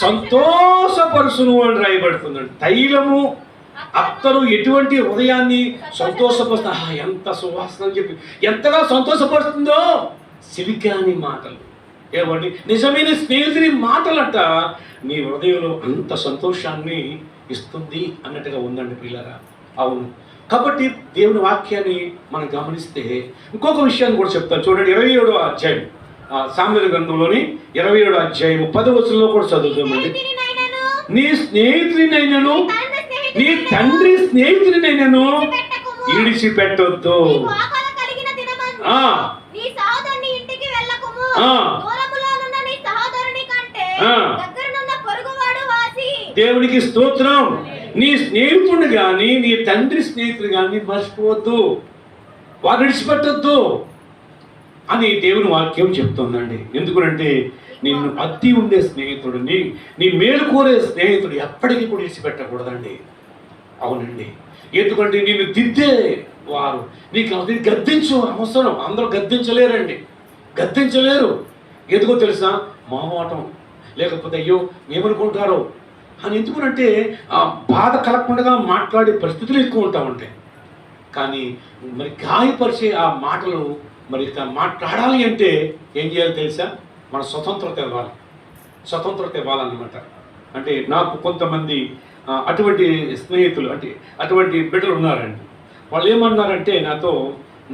సంతోషపరుచును అని రాయబడుతుందండి. తైలము అత్తరు ఎటువంటి హృదయాన్ని సంతోషపరుస్తుంది, ఎంత సువాసన అని చెప్పి ఎంతగా సంతోషపరుస్తుందో సిలికాని మాటలు. ఏమండి, నిజమైన స్నేహితుని మాటలట నీ హృదయంలో అంత సంతోషాన్ని ఇస్తుంది అన్నట్టుగా ఉందండి పిల్లరా. అవును. కాబట్టి దేవుని వాక్యాన్ని మనం గమనిస్తే ఇంకొక విషయాన్ని కూడా చెప్తాను. చూడండి, 27వ అధ్యాయం సామెతల గ్రంథంలోని 27వ అధ్యాయం 10వ వచనంలో కూడా చదువుతామండి. నీ స్నేహితుడినైనను నీ తండ్రి స్నేహితుడినైనను విడిచిపెట్టొద్దు. ఆ నీ సహోదరుని ఇంటికి వెళ్ళకుము, ఆ. దూరములోనున్న నీ సహోదరుని కంటే ఆ. దగ్గరనున్న పొరుగువాడు వాసి. దేవునికి స్తోత్రం. నీ స్నేహితుడు కానీ నీ తండ్రి స్నేహితుడు కానీ మర్చిపోవద్దు, వారు విడిచిపెట్టద్దు అని దేవుని వాక్యం చెప్తుందండి. ఎందుకంటే నిన్ను అద్దీ ఉండే స్నేహితుడు, నీ మేలు కోరే స్నేహితుడు ఎప్పటికీ కూడా విడిచిపెట్టకూడదండి. అవునండి, ఎందుకంటే నిన్ను దిద్దే వారు నీకు అది గద్దించు అవసరం. అందరూ గద్దించలేరండి, గద్దించలేరు. ఎందుకో తెలుసా? మొహమాటం, లేకపోతే అయ్యో ఏమనుకుంటారో అని. ఎందుకంటే బాధ కలగకుండా మాట్లాడే పరిస్థితులు ఎక్కువ ఉంటా ఉంటాయి. కానీ మరి గాయపరిచే ఆ మాటలు మరి మాట్లాడాలి అంటే ఏం చేయాలి తెలుసా? మన స్వతంత్రత ఇవ్వాలి, స్వతంత్రత ఇవ్వాలన్నమాట. అంటే నాకు కొంతమంది అటువంటి స్నేహితులు, అంటే అటువంటి బిడ్డలు ఉన్నారండి. వాళ్ళు ఏమన్నారంటే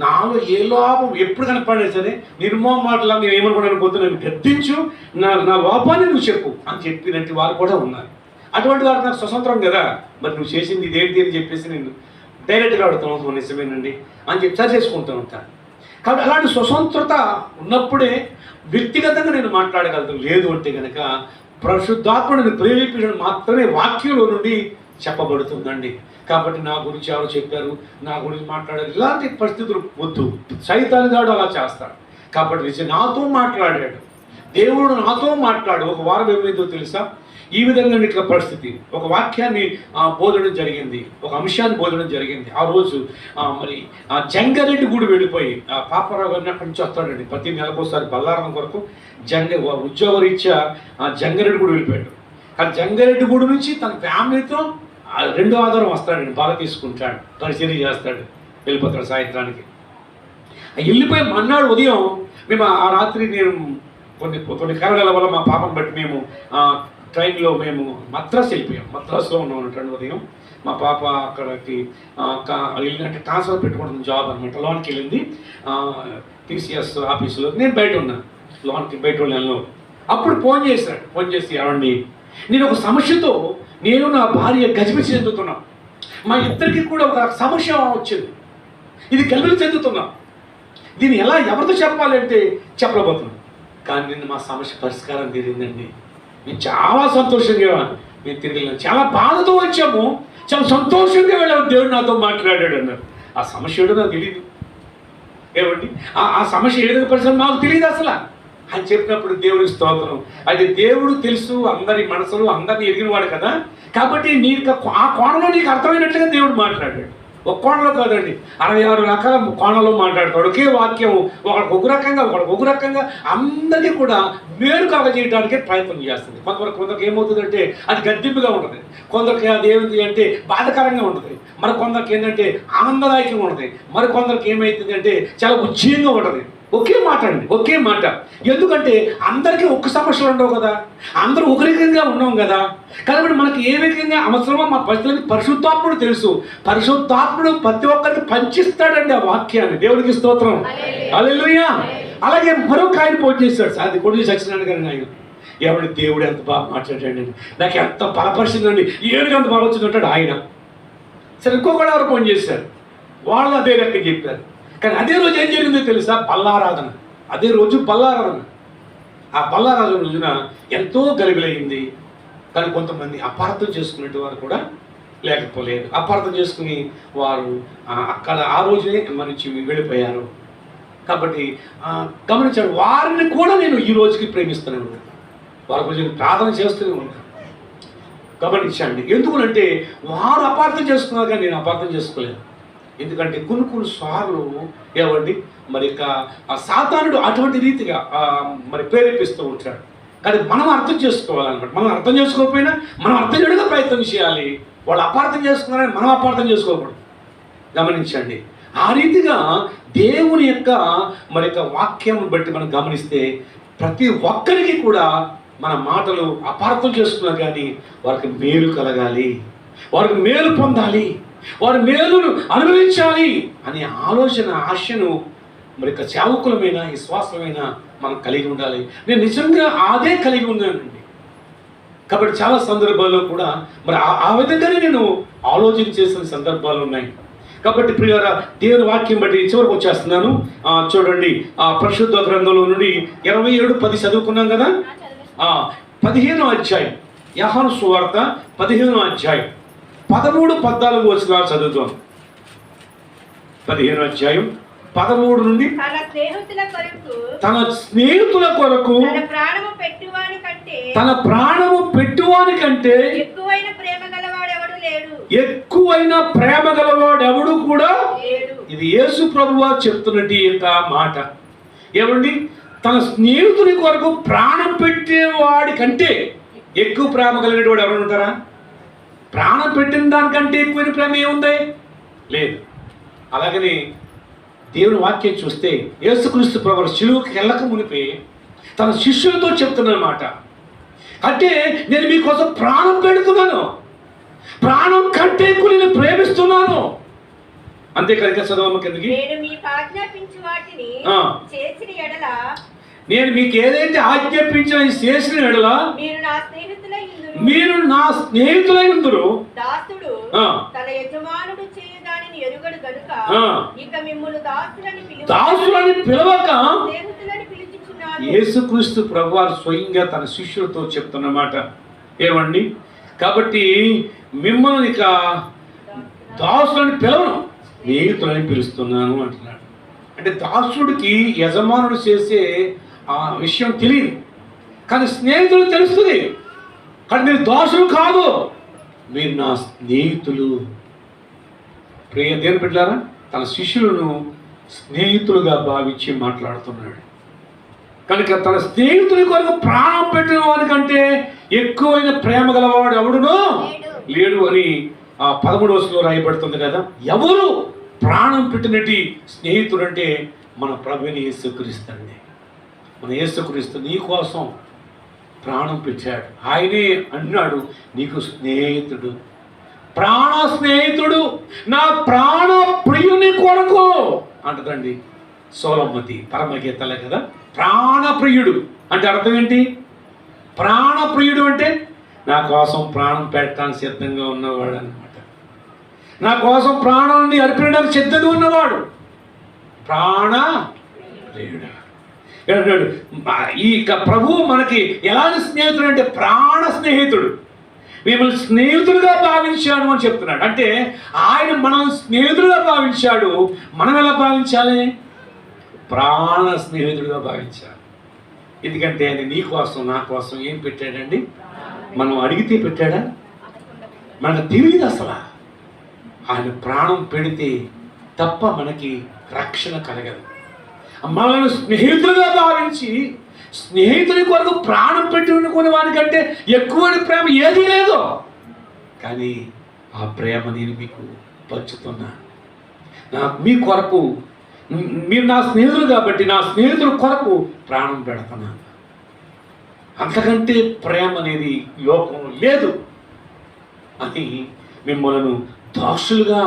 నాలో ఏ లోపం ఎప్పుడు కనపడినా సరే నిర్మోహ మాటలా నేను ఏమనుకున్నాను పోతే నన్ను గద్దించు, నా లోపాన్ని నువ్వు చెప్పు అని చెప్పినట్టు వారు కూడా ఉన్నారు. అటువంటి వారు నాకు స్వతంత్రం కదా, మరి నువ్వు చేసింది ఇదేంటి అని చెప్పేసి నేను డైరెక్ట్గా అడుగుతాను, నిజమేనండి అని చెప్పి సరి చేసుకుంటూ ఉంటాను. కాబట్టి అలాంటి స్వతంత్రత ఉన్నప్పుడే వ్యక్తిగతంగా నేను మాట్లాడగలను. లేదు అంటే కనుక పరిశుద్ధాత్మని ప్రేరేపించడం మాత్రమే వాక్యంలో నుండి చెప్పబడుతుందండి. కాబట్టి నా గురించి ఎవరు చెప్పారు, నా గురించి మాట్లాడారు, ఇలాంటి పరిస్థితులు వద్దు. సైతాన్ గాడు అలా చేస్తాడు. కాబట్టి నాతో మాట్లాడాడు, దేవుడు నాతో మాట్లాడు. ఒక వారం ఏమైందో తెలుసా? ఈ విధంగా ఇట్లా పరిస్థితి, ఒక వాక్యాన్ని బోధడం జరిగింది, ఒక అంశాన్ని బోధడం జరిగింది. ఆ రోజు మరి జంగారెడ్డి గుడి వెళ్ళిపోయి పాపారావు గారిని అక్కడి నుంచి వస్తాడండి. ప్రతి నెలకోసారి బల్లారం వరకు ఉద్యోగరీత్యా జంగారెడ్డి గుడి వెళ్ళిపోయాడు. కానీ జంగారెడ్డి గుడి నుంచి తన ఫ్యామిలీతో రెండో ఆధారం వస్తాడండి, బాగా తీసుకుంటాడు, పరిచర్య చేస్తాడు, వెళ్ళిపోతాడు సాయంత్రానికి. వెళ్ళిపోయి మన్నాడు ఉదయం మేము ఆ రాత్రి నేను కొన్ని కారణాల వల్ల మా పాపను బట్టి మేము ట్రైన్లో మేము మద్రాసు వెళ్ళిపోయాం. మద్రాసులో ఉన్నాం అన్నట్టు ఉదయం. మా పాప అక్కడికి వెళ్ళినట్టు ట్రాన్స్ఫర్ పెట్టుకుంటుంది, జాబ్ అనమాట. లోన్కి వెళ్ళింది TCS ఆఫీసులో. నేను బయట ఉన్నాను, లోన్కి బయట వెళ్ళాను. అప్పుడు ఫోన్ చేసి, ఏమండి నేను ఒక సమస్యతో నేను నా భార్య గజిబిజి చెందుతున్నాం. మా ఇద్దరికి కూడా ఒక సమస్య వచ్చింది, ఇది గలిబిలి చెందుతున్నాం. దీన్ని ఎలా ఎవరితో చెప్పాలంటే చెప్పలేకపోతున్నాం. కానీ నిన్న మా సమస్య పరిష్కారం తీరిందండి. మేము చాలా సంతోషంగా మేము తిరిగి వెళ్ళాము, చాలా బాధతో వచ్చాము, చాలా సంతోషంగా వెళ్ళాము. దేవుడు నాతో మాట్లాడాడు అన్నారు. ఆ సమస్య ఏదో నాకు తెలియదు ఏమండి, ఆ సమస్య ఏదో పరిస్థితి మాకు తెలియదు అసలు అని చెప్పినప్పుడు దేవుడికి స్తోత్రం. అయితే దేవుడు తెలుసు అందరి మనసులు, అందరినీ ఎరిగినవాడు కదా. కాబట్టి నీకు ఆ కోణంలో నీకు అర్థమైనట్లుగా దేవుడు మాట్లాడాడు. ఒక కోణంలో కాదండి, 66 రకాల కోణంలో మాట్లాడతాడు. ఒకే వాక్యం ఒకరికి ఒక రకంగా అందరికీ కూడా మేలు కలగజేయడానికే ప్రయత్నం చేస్తుంది. కొందరికి ఏమవుతుందంటే అది గద్దింపుగా ఉంటుంది, కొందరికి అది ఏమిటి అంటే బాధకరంగా ఉంటుంది, మరి కొందరికి ఏంటంటే ఆనందదాయకంగా ఉంటుంది, మరి కొందరికి ఏమవుతుంది అంటే చాలా ఉజ్జీయంగా ఉంటుంది. ఒకే మాట అండి, ఒకే మాట. ఎందుకంటే అందరికీ ఒక్క సమస్యలు ఉండవు కదా, అందరూ ఒక రకంగా ఉన్నాం కదా. కాబట్టి మనకి ఏ రకంగా అవసరమో మన పరిస్థితులకి పరిశుద్ధాత్ముడు తెలుసు. పరిశుద్ధాత్ముడు ప్రతి ఒక్కరికి పంచిస్తాడండి ఆ వాక్యాన్ని. దేవుడికి స్తోత్రం, హల్లెలూయా. అలాగే మరొక ఆయన ఫోన్ చేశాడు, అది కొడుకు సత్యనారాయణ గారిని. ఆయన ఎవరి దేవుడు ఎంత బాగా మాట్లాడాడండి, నాకు ఎంత బలపరిచిందండి, ఏడుగా అంత బాగా వచ్చిందంటాడు ఆయన. సరే ఇంకొకటి ఎవరు ఫోన్ చేశారు, వాళ్ళు అదే లెక్క చెప్పారు. కానీ అదే రోజు ఏం జరిగిందో తెలుసా? బల్లారాధన. అదే రోజు బల్లారాధన. ఆ బల్లారాధన రోజున ఎంతో గలిబిలైంది. కానీ కొంతమంది అపార్థం చేసుకునే వారు కూడా లేకపోలేదు. అపార్థం చేసుకుని వారు అక్కడ ఆ రోజునే మనిషి వెళ్ళిపోయారు. కాబట్టి గమనించాడు, వారిని కూడా నేను ఈ రోజుకి ప్రేమిస్తూనే ఉన్నాను, వారి గురించి ప్రార్థన చేస్తూనే ఉన్నాను. గమనించండి, ఎందుకంటే వారు అపార్థం చేసుకున్నారు కానీ నేను అపార్థం చేసుకోలేదు. ఎందుకంటే కొన్ని సార్లు ఏమండి మరి ఆ సాతానుడు అటువంటి రీతిగా మరి ప్రేరేపిస్తూ ఉంటాడు. కానీ మనం అర్థం చేసుకోవాలన్నమాట. మనం అర్థం చేసుకోకపోయినా మనం అర్థం చేయడానికి ప్రయత్నం చేయాలి. వాళ్ళు అపార్థం చేసుకున్నారని మనం అపార్థం చేసుకోకూడదు. గమనించండి, ఆ రీతిగా దేవుని యొక్క మరి వాక్యం బట్టి మనం గమనిస్తే ప్రతి ఒక్కరికి కూడా మన మాటలు అపార్థం చేసుకున్నా కానీ వారికి మేలు కలగాలి, వారికి మేలు పొందాలి, వారి మేలును అనుభవించాలి అనే ఆలోచన, ఆశను మరి సేవకులమైన విశ్వాసమైన మనం కలిగి ఉండాలి. నేను నిజంగా అదే కలిగి ఉన్నానండి. కాబట్టి చాలా సందర్భాల్లో కూడా మరి ఆ విధంగానే నేను ఆలోచన చేసిన సందర్భాలు ఉన్నాయి. కాబట్టి ప్రియులారా, దేవుని వాక్యం బట్టి చివరికి వచ్చేస్తున్నాను. చూడండి, ఆ పరిశుద్ధ గ్రంథంలో నుండి 27:10 చదువుకున్నాం కదా. 15వ అధ్యాయం, యోహాను సువార్త 15వ అధ్యాయం 13-14 వచనాలు చదువుతాం. 15వ అధ్యాయం 13 నుండి తన స్నేహితుల కొరకు తన స్నేహితుల కొరకు తన ప్రాణము పెట్టువాని కంటే తన ప్రాణము పెట్టువాని కంటే ఎక్కువైన ప్రేమ గలవాడెవడు లేడు. ఎక్కువైన ప్రేమ గలవాడెవడు కూడా లేడు. ఇది యేసు ప్రభువారు చెప్తున్నట్టు యొక్క మాట. ఏమండి, తన స్నేహితుని కొరకు ప్రాణం పెట్టేవాడి కంటే ఎక్కువ ప్రేమ కలిగిన వాడు ఎవరు ఉంటారా? ప్రాణం పెట్టిన దానికంటే ఎక్కువైన ప్రేమ ఏముంది? లేదు. అలాగని దేవుని వాక్యం చూస్తే యేసుక్రీస్తు ప్రభువు శిలువకి వెళ్ళక మునిపే తన శిష్యులతో చెప్తున్నమాట. అంటే నేను మీకోసం ప్రాణం పెడుతున్నాను, ప్రాణం కంటే ఎక్కువ నేను ప్రేమిస్తున్నాను. అంతేకాదు చదవమ్మ కిందకి. నేను మీకు ఆజ్ఞాపించు వాటిని చేసిన ఎడల నేను మీకు ఏదైతే ఆజ్ఞాపించిన చేసిన ఎడల మీరు నా స్నేహితులై ఉందురు. దాసుడు తన యజమానుడు చేయు దానిని ఎరుగడు గనుక ఇక మిమ్మును దాసులని పిలవక స్నేహితులని పిలుచుచున్నాడు. యేసుక్రీస్తు ప్రభువారు స్వయంగా తన శిష్యులతో చెప్తున్నమాట. ఏమండి, కాబట్టి మిమ్మల్ని ఇక దాసులని పిలవను, స్నేహితులని పిలుస్తున్నాను అంటున్నాడు. అంటే దాసుడికి యజమానుడు చేసే ఆ విషయం తెలియదు, కానీ స్నేహితులు తెలుస్తుంది. కానీ మీరు దాసులు కాదు, మీరు నా స్నేహితులు. ప్రియ దేవుని బిడ్డలారా, తన శిష్యులను స్నేహితులుగా భావించి మాట్లాడుతున్నాడు. కనుక తన స్నేహితుని కొరకు ప్రాణం పెట్టిన వానికంటే ఎక్కువైన ప్రేమ గలవాడు ఎవడునో లేడు అని ఆ 13వ వచనంలో రాయబడుతుంది కదా. ఎవరు ప్రాణం పెట్టినట్టు స్నేహితుడు అంటే మన ప్రభువుని యేసుక్రీస్తు అండి. మన యేసుక్రీస్తు నీ కోసం ప్రాణం పెట్టాడు. ఆయనే అన్నాడు, నీకు స్నేహితుడు, ప్రాణ స్నేహితుడు, నా ప్రాణ ప్రియుని కొరకు అంటదండి సోలమ్మతి పరమగీతలే కదా. ప్రాణప్రియుడు అంటే అర్థం ఏంటి? ప్రాణప్రియుడు అంటే నా కోసం ప్రాణం పెట్టడానికి సిద్ధంగా ఉన్నవాడు అన్నమాట. నా కోసం ప్రాణాన్ని అర్పించడానికి సిద్ధంగా ఉన్నవాడు ప్రాణ ప్రియుడు. ఈ ప్రభువు మనకి ఎలాంటి స్నేహితుడు అంటే ప్రాణ స్నేహితుడు. మిమ్మల్ని స్నేహితులుగా భావించాడు అని చెప్తున్నాడు. అంటే ఆయన మనం స్నేహితులుగా భావించాడు. మనం ఎలా భావించాలి? ప్రాణ స్నేహితుడిగా భావించాలి. ఎందుకంటే ఆయన నీ కోసం నా కోసం ఏం పెట్టాడండి? మనం అడిగితే పెట్టాడా? మనకు తెలియదు అసలు. ఆయన ప్రాణం పెడితే తప్ప మనకి రక్షణ కలగదు. మనల్ని స్నేహితులుగా భావించి స్నేహితుని కొరకు ప్రాణం పెట్టుకునే వానికంటే ఎక్కువని ప్రేమ ఏదీ లేదు. కానీ ఆ ప్రేమ నేను మీకు పంచుతున్నా. మీ కొరకు మీరు నా స్నేహితులు కాబట్టి నా స్నేహితుల కొరకు ప్రాణం పెడుతున్నాను. అంతకంటే ప్రేమ అనేది లోకంలో లేదు అని మిమ్మల్ని దాసులుగా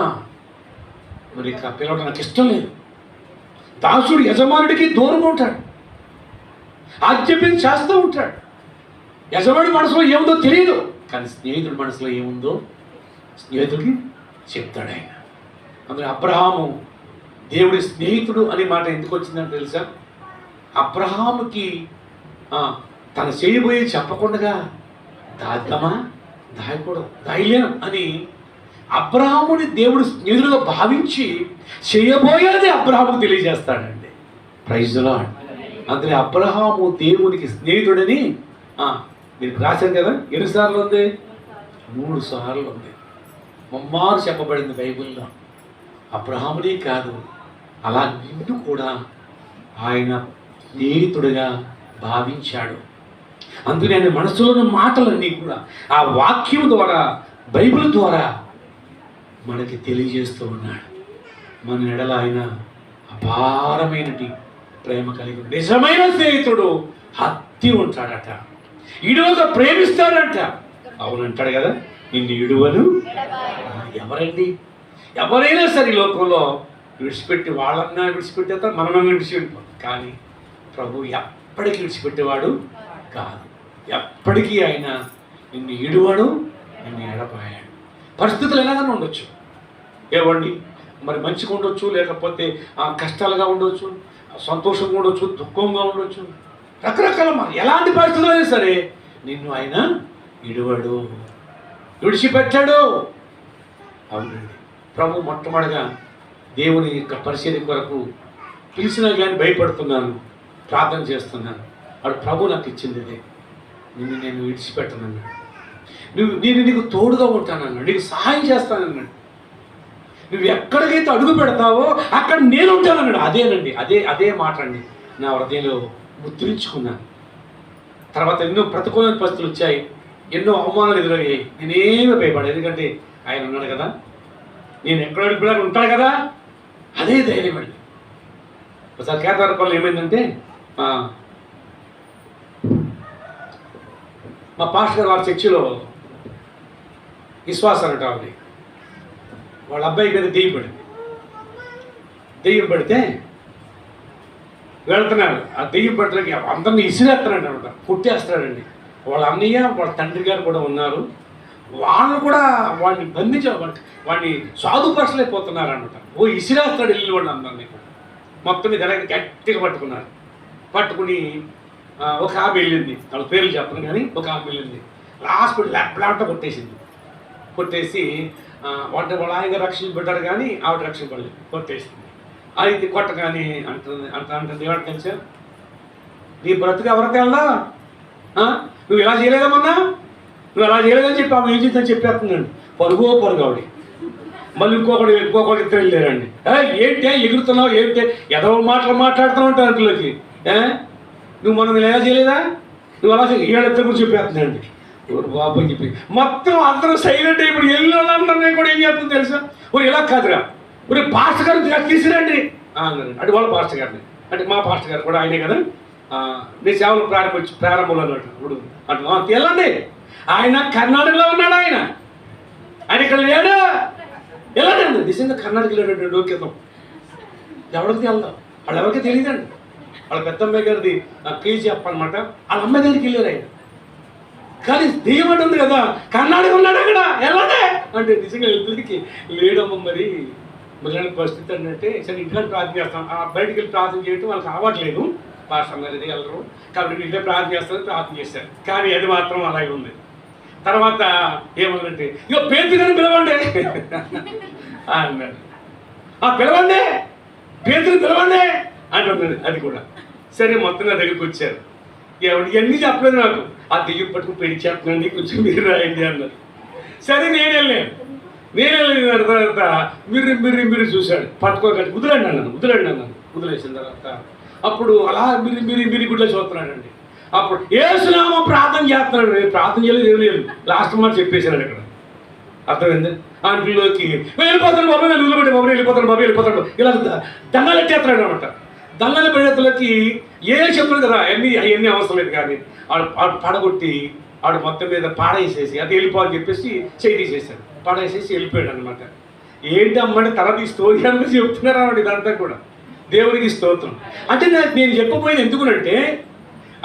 మరి పిలవడం నాకు ఇష్టం లేదు. దాసుడు యజమానుడికి దూరం ఉంటాడు, ఆజ్ఞాపించి చేస్తూ ఉంటాడు. యజమానుడి మనసులో ఏముందో తెలియదు, కానీ స్నేహితుడి మనసులో ఏముందో స్నేహితుడికి చెప్తాడు ఆయన. అందులో అబ్రహాము దేవుడి స్నేహితుడు అనే మాట ఎందుకు వచ్చిందని తెలుసా? అబ్రహాముకి తను చేయబోయే చెప్పకుండా దాద్దామా దాయకూడదు దాయలేను అని అబ్రహాముని దేవుడు స్నేహితుడుగా భావించి చేయబోయేది అబ్రహాముకు తెలియజేస్తాడండి. Praise the lord. అందుకే అబ్రహాము దేవునికి స్నేహితుడని మీరు రాశారు కదా. ఎన్నిసార్లు ఉంది? 3 సార్లు ఉంది. ముమ్మారు చెప్పబడింది బైబిల్లో. అబ్రహామునే కాదు, అలా నిన్ను కూడా ఆయన స్నేహితుడిగా భావించాడు. అందుకని ఆయన మనసులోని మాటలన్నీ కూడా ఆ వాక్యం ద్వారా బైబిల్ ద్వారా మనకి తెలియజేస్తూ ఉన్నాడు. మన ఎడల ఆయన అపారమైనటి ప్రేమ కలిగి నిజమైన స్నేహితుడు హత్తి ఉంటాడట, ఇడువగా ప్రేమిస్తాడంట. అవునంటాడు కదా, నిన్ను ఇడువను. ఎవరండి? ఎవరైనా సరే లోకంలో విడిచిపెట్టి వాళ్ళన్నా విడిచిపెట్టేస్తారు, మనమన్నా విడిచిపెట్టిపోతాం. కానీ ప్రభు ఎప్పటికీ విడిచిపెట్టేవాడు కాదు. ఎప్పటికీ ఆయన నిన్ను ఇడువాడు, నిన్ను ఎడపాయాడు. పరిస్థితులు ఎలాగైనా ఉండొచ్చు. ఏవండి, మరి మంచిగా ఉండొచ్చు, లేకపోతే కష్టాలుగా ఉండొచ్చు, సంతోషంగా ఉండొచ్చు, దుఃఖంగా ఉండొచ్చు, రకరకాల ఎలాంటి పరిస్థితులు అయినా సరే నిన్ను ఆయన విడివాడు, విడిచిపెట్టాడు. అవునండి, ప్రభు మొట్టమొదటిగా దేవుని యొక్క పరిచర్య కొరకు పిలిచినా కానీ భయపడుతున్నాను, ప్రార్థన చేస్తున్నాను. వాడు ప్రభు నాకు ఇచ్చింది ఇదే, నిన్ను నేను విడిచిపెట్టనన్నాడు. నేను నీకు తోడుగా ఉంటానన్నాడు, నీకు సహాయం చేస్తానన్నాడు. నువ్వు ఎక్కడికైతే అడుగు పెడతావో అక్కడ నేను ఉంటానన్నాడు. అదేనండి, అదే మాట అండి నా హృదయంలో ముద్రించుకున్నాను. తర్వాత ఎన్నో ప్రతికూలమైన పరిస్థితులు వచ్చాయి, ఎన్నో అవమానాలు ఎదురయ్యాయి. నేనేమి భయపడాను, ఎందుకంటే ఆయన ఉన్నాడు కదా, నేను ఎక్కడ అడుగుపెట్టాలి ఉంటాను కదా, అదే ధైర్యం అండి. ఒకసారి కేదారపల్లి ఏమైందంటే మా పాస్టర్ గారు వాళ్ళ చర్చిలో విశ్వాసం అంట ఆవిడ, వాళ్ళ అబ్బాయి మీద దెయ్యం పడితే వెళ్తున్నాడు. ఆ దెయ్యం పట్టలకి అందరినీ ఇసిరేస్తున్నాడు అనమాట, కొట్టేస్తున్నాడండి. వాళ్ళ అన్నయ్య వాళ్ళ తండ్రి గారు కూడా ఉన్నారు. వాళ్ళు కూడా వాడిని వాడిని సాధుపరచలేకపోతున్నారు అనమాట. ఇసిరేస్తాడు ఇల్లు వాళ్ళు అందరినీ కూడా. మొత్తం మీద గట్టిగా పట్టుకుని ఒక ఆమె వెళ్ళింది, వాళ్ళ పేర్లు చెప్పను కానీ ఒక ఆమె వెళ్ళింది. హాస్పిటల్ ల్యాప్లాంట కొట్టేసి వాళ్ళ ఆయన రక్షణ పెట్టారు కానీ ఆవిడ రక్షణ పడలేదు, కొట్టేసింది. అయితే కొట్టగాని అంటుంది ఏమంటే తెలుసా, నీ బ్రతుకు ఎవరికి వెళ్దా, నువ్వు ఇలా చేయలేదమ్మన్నా, నువ్వు అలా చేయలేదని చెప్పి ఆమె ఏం చేద్దని చెప్పేస్తుందండి. పరుగు ఆవిడ. మళ్ళీ ఇంకొకటి ఇద్దరు వెళ్ళారండి. ఏంటి ఎగురుతున్నావు, ఏంటి ఎదవ మాట్లాడుతున్నావు అంటే అందులోకి, నువ్వు మనం ఇలా చేయలేదా, నువ్వు అలా ఏళ్ళిద్దరు గురించి చెప్పేస్తుందండి. ఎవరు బాబు అని చెప్పి మొత్తం అందరూ సైలెంట్ అయిపోయి ఎల్లుందరినీ కూడా ఏం చేస్తుందో తెలుసా, ఇలా కాదురా, పాస్టర్ గారు తీసుకురండి అన్నారండి. అంటే వాళ్ళ పాస్టర్ గారిని, అంటే మా పాస్టర్ గారు కూడా ఆయనే కదా, నీ సేవలు ప్రారంభంలో అన్నట్టు. ఇప్పుడు అంటే వెళ్ళండి, ఆయన కర్ణాటకలో ఉన్నాడు, ఆయన ఇక్కడ లేడు, వెళ్ళండి. నిజంగా కర్ణాటకలో 2 రోజుల క్రితం. ఎవరికి వెళ్దాం, వాళ్ళు ఎవరికి తెలియదండి. వాళ్ళ పెద్దమ్మాయి గారిది కేజీఎఫ్ అనమాట, వాళ్ళ అమ్మాయి దగ్గరికి వెళ్ళారు ఆయన. కానీ దెయ్యం అంటుంది కదా, కర్ణాటక ఉన్నాడు అక్కడ, వెళ్ళండి అంటే నిజంగా ఇద్దరికి లేడమ్మ. మరి మొదలైన పరిస్థితి అంటే సరే ఇంట్లో ప్రార్థన చేస్తాం, బయటికి వెళ్ళి ప్రార్థన చేయడం వాళ్ళకి అవ్వట్లేదు, పాస్టర్ గారు ఇది వెళ్ళరు కాబట్టి ఇంట్లో ప్రార్థన చేస్తారని ప్రార్థన చేశారు. కానీ అది మాత్రం అలాగే ఉంది. తర్వాత ఏమన్నంటే ఇక పేతురు గారిని పిలవండి అన్నాడు. పిలవండి, పేతురు పిలవండి అంటున్నాడు. అది కూడా సరే మొత్తం నా దగ్గరికి వచ్చారు. ఇవన్నీ చెప్పలేదు నాకు, ఆ దెయ్యం పట్టుకుని పెళ్లి చేస్తున్నాండి, కొంచెం మీరు రాయండి అన్నారు. సరే నేను వెళ్ళిన తర్వాత మీరు చూశాడు, పట్టుకోగలి వదిలేండి అన్నాను. వదిలేసిన తర్వాత అప్పుడు అలా మీరు గుడ్లో చూస్తున్నాడండి. అప్పుడు యేసునామమున ప్రార్థన చేస్తున్నాడు. ప్రార్థన చేయలేదు, ఏం లేదు, లాస్ట్ మాట చెప్పేశాడు అక్కడ. అర్థమైంది. అంట్లోకి వెళ్ళిపోతాడు బాబు, వెళ్ళిపోతాడు ఇలా దండాలు ఎట్టేస్తున్నాడు అనమాట. దండాల పెడతలకి చెప్పలేదు కదా, అవన్నీ అవసరం లేదు. కానీ ఆడు పడగొట్టి ఆడు మొత్తం మీద పాడేసేసి అది వెళ్ళిపోవాలని చెప్పేసి చేయి తీసేసాడు, పాడేసేసి వెళ్ళిపోయాడు అనమాట. ఏంటమ్మంటే తర్వాత ఈ స్టోరీ అంతా చెప్తున్నారు అన్నమాట. ఇదంతా కూడా దేవునికి స్తోత్రం. అంటే నేను చెప్పబోయేది ఎందుకునంటే,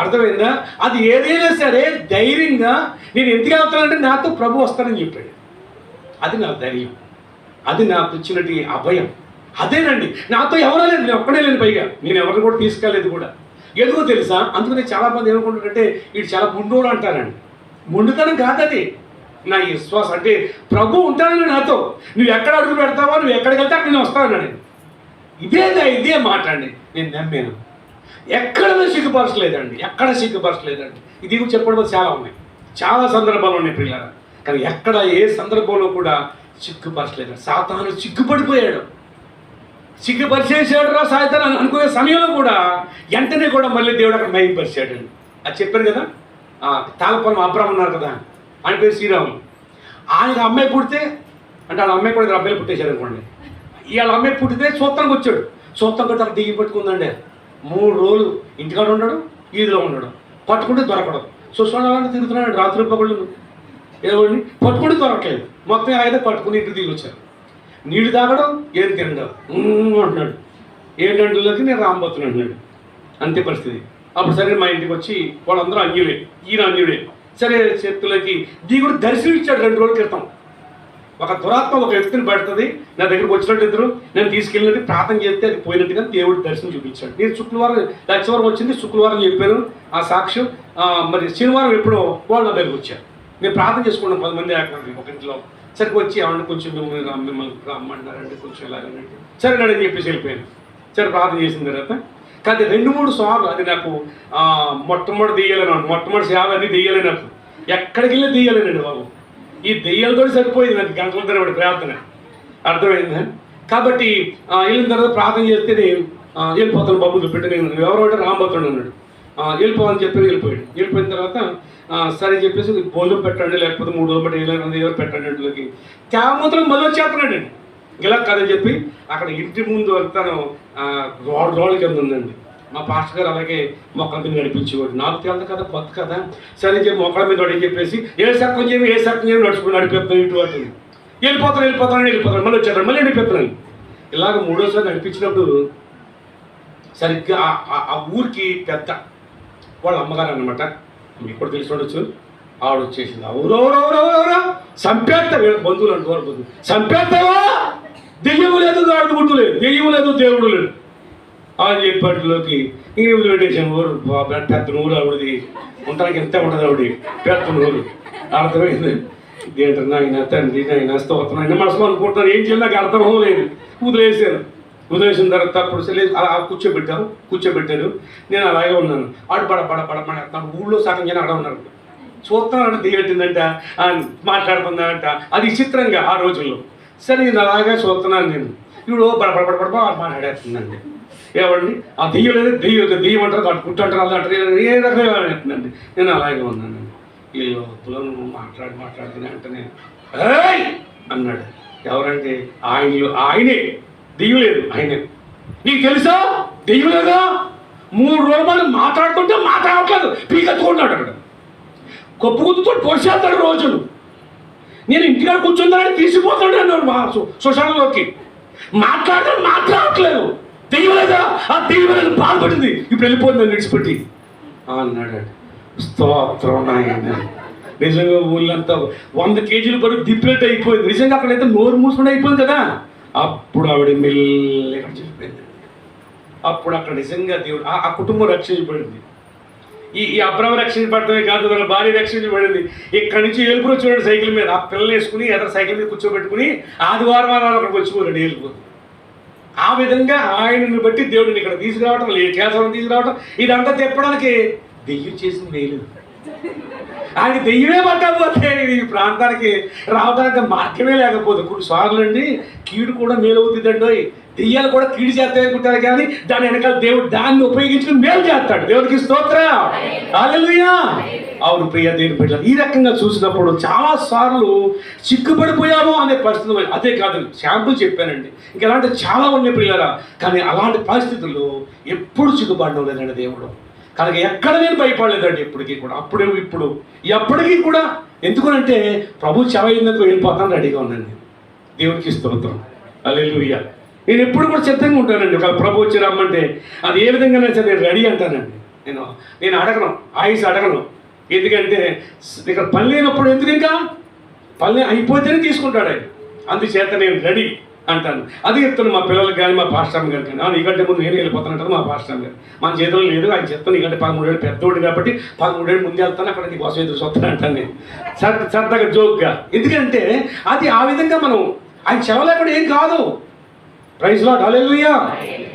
అర్థమైందా, అది ఏదైనా సరే ధైర్యంగా నేను ఎందుకు వెళ్తానంటే నాతో ప్రభు వస్తానని చెప్పాడు. అది నా ధైర్యం, అది నాకు ఇచ్చినట్టు అభయం. అదేనండి, నాతో ఎవరో లేదు, నేను ఒక్కడే లేను. పైగా నేను ఎవరిని కూడా తీసుకెళ్ళలేదు కూడా. ఎందుకో తెలుసా, అందుకని చాలామంది ఏమనుకుంటారంటే వీడు చాలా ముండోడు అంటారండి. ముండుతనం కాదది, నా విశ్వాసం. అంటే ప్రభు ఉంటానని నాతో, నువ్వు ఎక్కడ అడుగు పెడతావో, నువ్వు ఎక్కడికి వెళ్తే అక్కడ నేను వస్తానని. ఇదే మాట అండి, నేను నమ్మాను. ఎక్కడ సిగ్గుపరచలేదండి, ఇది చెప్పడం చాలా ఉన్నాయి, చాలా సందర్భాలు ఉన్నాయి పిల్లలు. కానీ ఎక్కడ ఏ సందర్భంలో కూడా సిగ్గుపరచలేదు. సాతాను సిగ్గుపరిచేసాడు రా సాతాను అనుకునే సమయంలో కూడా వెంటనే కూడా మళ్ళీ దేవుడు అక్కడ మహిమపరిచాడు. అది చెప్పాను కదా, తాళపల్లం అబ్రాహ్మ ఉన్నారు కదా, ఆయన పేరు శ్రీరాములు. ఆయన అమ్మాయి పుడితే, అంటే వాళ్ళ అమ్మాయి కూడా అబ్బాయిలు పుట్టేశారు అనుకోండి. వాళ్ళ అమ్మాయి పుట్టితే సూత్రానికి వచ్చాడు. సూత్రం కూడా అక్కడ దిగి పట్టుకుందండి. 3 రోజులు ఇంటికాడ ఉండడం, ఈదులో ఉండడం, పట్టుకుంటే దొరకడం. సుస్వాళ్ళ తిరుగుతున్నాడు రాత్రి పగళ్ళు. ఏమండి పట్టుకుంటే దొరకలేదు. మొత్తం అయితే పట్టుకుని ఇంటికి దిగి వచ్చారు. నీళ్ళు తాగడం, ఏది తినడం అంటున్నాడు. 7 గంటలకి నేను రామబోతున్నా అంటున్నాడు. అంతే పరిస్థితి. అప్పుడు సరే మా ఇంటికి వచ్చి వాళ్ళందరూ అన్యులే, ఈయన అన్యుడే. సరే చేతులకి దిగుడు దర్శనం ఇచ్చాడు 2 రోజుల క్రితం. ఒక దురాత్మ ఒక వ్యక్తిని పడుతుంది, నా దగ్గరికి వచ్చినట్టు ఇద్దరు నేను తీసుకెళ్ళినట్టు ప్రార్థన చేస్తే అది పోయినట్టుగా దేవుడు దర్శనం చూపించాడు. నేను శుక్రవారం లక్షవారం వచ్చింది, శుక్రవారం చెప్పాను ఆ సాక్ష్యం. మరి శనివారం ఎప్పుడో వాళ్ళు నా దగ్గరికి వచ్చారు. నేను ప్రార్థన చేసుకున్నాను 10 మంది ఒక ఇంట్లో. సరికి వచ్చి ఏమన్నా కొంచెం మిమ్మల్ని రమ్మన్నారంటే కొంచెం ఎలాగంటే సరే నడని చెప్పేసి వెళ్ళిపోయాను. సరే ప్రార్థన చేసిన తర్వాత కానీ 2-3 సార్లు అది నాకు మొట్టమొదటి దెయ్యాలను మొట్టమొదటి సేవ అది దెయ్యాలే. నాకు ఎక్కడికి వెళ్ళి దెయ్యాలేనండి బాబు. ఈ దెయ్యాలతో సరిపోయింది నాకు గంటల తరబడి ప్రార్థన, అర్థమైందా? కాబట్టి వెళ్ళిన తర్వాత ప్రార్థన చేస్తే వెళ్ళిపోతాను బాబు పెట్టి. నేను ఎవరు అంటే రాంబోతాడు అన్నాడు. వెళ్ళిపోవాలని చెప్పి వెళ్ళిపోయిన తర్వాత సరే చెప్పేసి భోజనం పెట్టండి, లేకపోతే 3 రోజులు బట్టి ఎవరు పెట్టండి ఇంట్లోకి. క్యామూత్రం మళ్ళీ వచ్చేస్తున్నాడండి. ఇలా కదని చెప్పి అక్కడ ఇంటి ముందు వెళ్తాను, రోడ్ల కింద ఉందండి. మా పాస్టర్ గారు అలాగే మొక్కల మీద నడిపించేవాడు. నాకు తెలియదు కదా, కొత్త కదా. సరే చెప్పి మొక్కల మీద అని చెప్పేసి ఏ సక్కం చేయమి నడిపిస్తాను ఇటు అటు వెళ్ళిపోతాను మళ్ళీ వచ్చారు, మళ్ళీ నడిపిస్తున్నాను. ఇలాగ 3వసారి నడిపించినప్పుడు సరిగ్గా ఆ ఊరికి పెద్ద వాళ్ళ అమ్మగారు అనమాట, మీకు కూడా తెలిసి ఉండొచ్చు. ఆవిడ వచ్చేసింది. ఎవరెవరెవరెవరా చంపేస్తా, వీళ్ళ బంధువులు అంటున్నారు, బంధువులు చంపేస్తావా, దెయ్యం లేదు, గాడు గుట్టు లేదు, దెయ్యం లేదు, దేవుడు లేదు అని చెప్పేట్లోకి ఇంగ్లీష్ పెట్టేసాను. ఊరు పెద్ద నూరు ఆవిడది, ఉండడానికి ఎంత ఉంటుంది ఆవిడ పెద్ద నూరు. అర్థమైంది ఏంటన్నా ఆయన తండ్రి ఆయన స్తోత్రం ఆయన మనసు అనుకుంటున్నాను, ఏం చేయాలి నాకు అర్థం అవ్వలేదు. వదిలేసిన తర్వాత అప్పుడు అలా కూర్చోబెట్టారు. నేను అలాగే ఉన్నాను. ఆడు పడ ఊళ్ళో సగం జనం అక్కడ ఉన్నారు. చూస్తున్నాను దిగట్టిందంట, మాట్లాడుతుందంట. అది విచిత్రంగా ఆ రోజుల్లో. సరే నేను అలాగే చూస్తున్నాను. నేను ఇప్పుడు బడబడబడబడ మాట్లాడేస్తుందండి. ఏమండి ఆ దెయ్యం లేదు, దెయ్యం అంటారు, అటు కుట్టంటారు, అది అంటారు, ఏ రకంగా అనేస్తుందండి. నేను అలాగే ఉన్నాను. ఈ లోపల నువ్వు మాట్లాడుతున్నా అంటే ఏయ్ అన్నాడు. ఎవరంటే ఆయనే, దెయ్యం లేదు ఆయనే. నీకు తెలుసా దెయ్యం లేదా? 3 రోజులు మాట్లాడుతుంటే మాట్లాడట్లేదు, పీకెత్తుకున్నాడు అక్కడ. కొప్పుగుద్దుతో పొడిచేస్తాడు రోజులు. నేను ఇంటికాడ కూర్చుందని తీసిపోతాడు అన్నాడు శ్మశానంలోకి. మాట్లాడట్లేదు, దెయ్యం లేదా? ఆ దెయ్యం లేదు బాధపడింది, ఇప్పుడు వెళ్ళిపోతుంది విడిచిపెట్టి అన్నాడు. స్తోత్రం నాయన. నిజంగా ఊళ్ళంతా 100 కేజీలు బరువు దిప్పినట్టు అయిపోయింది. నిజంగా అక్కడైతే నోరు మూసుకుంటే అయిపోయింది కదా. అప్పుడు ఆవిడ మెల్లగా చెప్పిపోయింది. అప్పుడు అక్కడ నిజంగా దేవుడు ఆ కుటుంబం రక్షించబడింది. ఈ అబ్రాహం రక్షించబడటమే కాదు, వాళ్ళ భార్య రక్షించబడింది. ఇక్కడి నుంచి ఏలుపురు వచ్చాడు సైకిల్ మీద. ఆ పిల్లలు వేసుకుని ఎదురు సైకిల్ మీద కూర్చోబెట్టుకుని ఆదివారం అక్కడికి వచ్చిపోయాడు ఏలుపురు. ఆ విధంగా ఆయనను బట్టి దేవుడిని ఇక్కడ తీసుకురావటం, కేసరం తీసుకురావటం, ఇదంతా తిప్పడానికి దెయ్యం చేసిన మేలు. ఆయన దెయ్యమే పట్టకపోతే ఈ ప్రాంతానికి రావడానికి మార్గమే లేకపోతే. కొన్ని సార్లు అండి కీడు కూడా మేలు అవుతుందండి. దెయ్యాలు కూడా కీడు చేస్తాయనుకుంటారు, కానీ దాని వెనకాల దేవుడు దాన్ని ఉపయోగించుకుని మేలు చేస్తాడు. దేవుడికి స్తోత్రం, హల్లెలూయా. అవును ప్రియ దేవుని బిడ్డలు, ఈ రకంగా చూసినప్పుడు చాలా సార్లు చిక్కుపడిపోయాము అనే పరిస్థితి. అదే కాదు, శాంపుల్ చెప్పానండి, ఇంకా అలాంటి చాలా ఉన్నాయి ప్రియులారా. కానీ అలాంటి పరిస్థితుల్లో ఎప్పుడు చిక్కుపడడం లేదండి దేవుడు. కనుక ఎక్కడ నేను భయపడలేదండి ఇప్పటికీ కూడా, అప్పుడు ఇప్పుడు ఎప్పటికీ కూడా. ఎందుకనంటే ప్రభు చవైందుకు వెళ్ళిపోతాను రెడీగా ఉన్నాను. దేవుడికి స్తోత్రం, హల్లెలూయా. నేను ఎప్పుడు కూడా సిద్ధంగా ఉంటానండి. ఒక ప్రభు వచ్చి రమ్మంటే అది ఏ విధంగా సరే నేను రెడీ అంటానండి. నేను అడగను, ఆయుష్ అడగను. ఎందుకంటే ఇక్కడ పని లేనప్పుడు ఎందుకు, ఇంకా పని అయిపోతేనే తీసుకుంటాడు ఆయన. అందుచేత నేను రెడీ అంటాను. అది చెప్తాను మా పిల్లలకి కానీ మా పాస్టర్ గారు కానీ. నీకంటే ముందు నేను వెళ్ళిపోతానంటారు మా పాస్టర్ గారు. మన చేతిలో లేదు, ఆయన చెప్తాను నీకంటే 13 ఏళ్ళు పెద్దోడు కాబట్టి 13 ఏళ్ళు ముందు వెళ్తాను, అక్కడ నీకు కోసం ఎదురు చూస్తాను అంటాను నేను సరదాగా జోక్గా. ఎందుకంటే అది ఆ విధంగా మనం ఆయన చెవలేకుండా ఏం కాదు. ప్రైజ్ లార్డ్, హల్లెలూయా.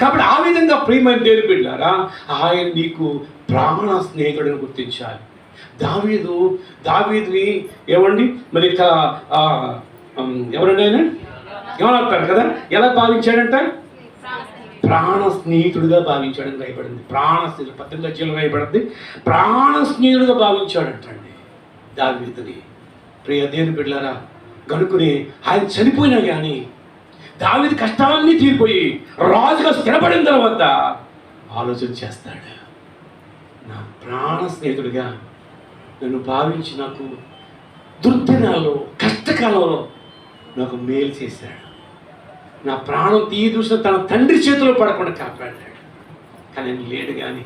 కాబట్టి ఆ విధంగా ప్రియమైన దేవుని బిడ్డలారా, ఆయన నీకు ప్రాణ స్నేహితుడిని గుర్తించాలి. దావీదుని ఏమండి మరి ఇక ఎవరండి ఆయన ఏమవుతాడు కదా, ఎలా భావించాడంట? ప్రాణ స్నేహితుడిగా భావించాడని రాయబడింది. ప్రాణ స్నేహితుడు 18వ అధ్యాయంలో రాయబడింది. ప్రాణ స్నేహితుడిగా భావించాడంటండి దావీదుని. ప్రియ దేవుని బిడ్డలారా, కనుక్కుని ఆయన చనిపోయినా కానీ దావీదు కష్టాలన్నీ తీరిపోయి రాజుగా స్థిరపడిన తర్వాత ఆలోచన చేస్తాడు. నా ప్రాణ స్నేహితుడిగా నన్ను భావించి నాకు దుర్దినాల్లో కష్టకాలంలో నాకు మేలు చేశాడు. నా ప్రాణం తీసి తన తండ్రి చేతిలో పడకుండా కాపాడాడు. కానీ ఆయన లేడు. కానీ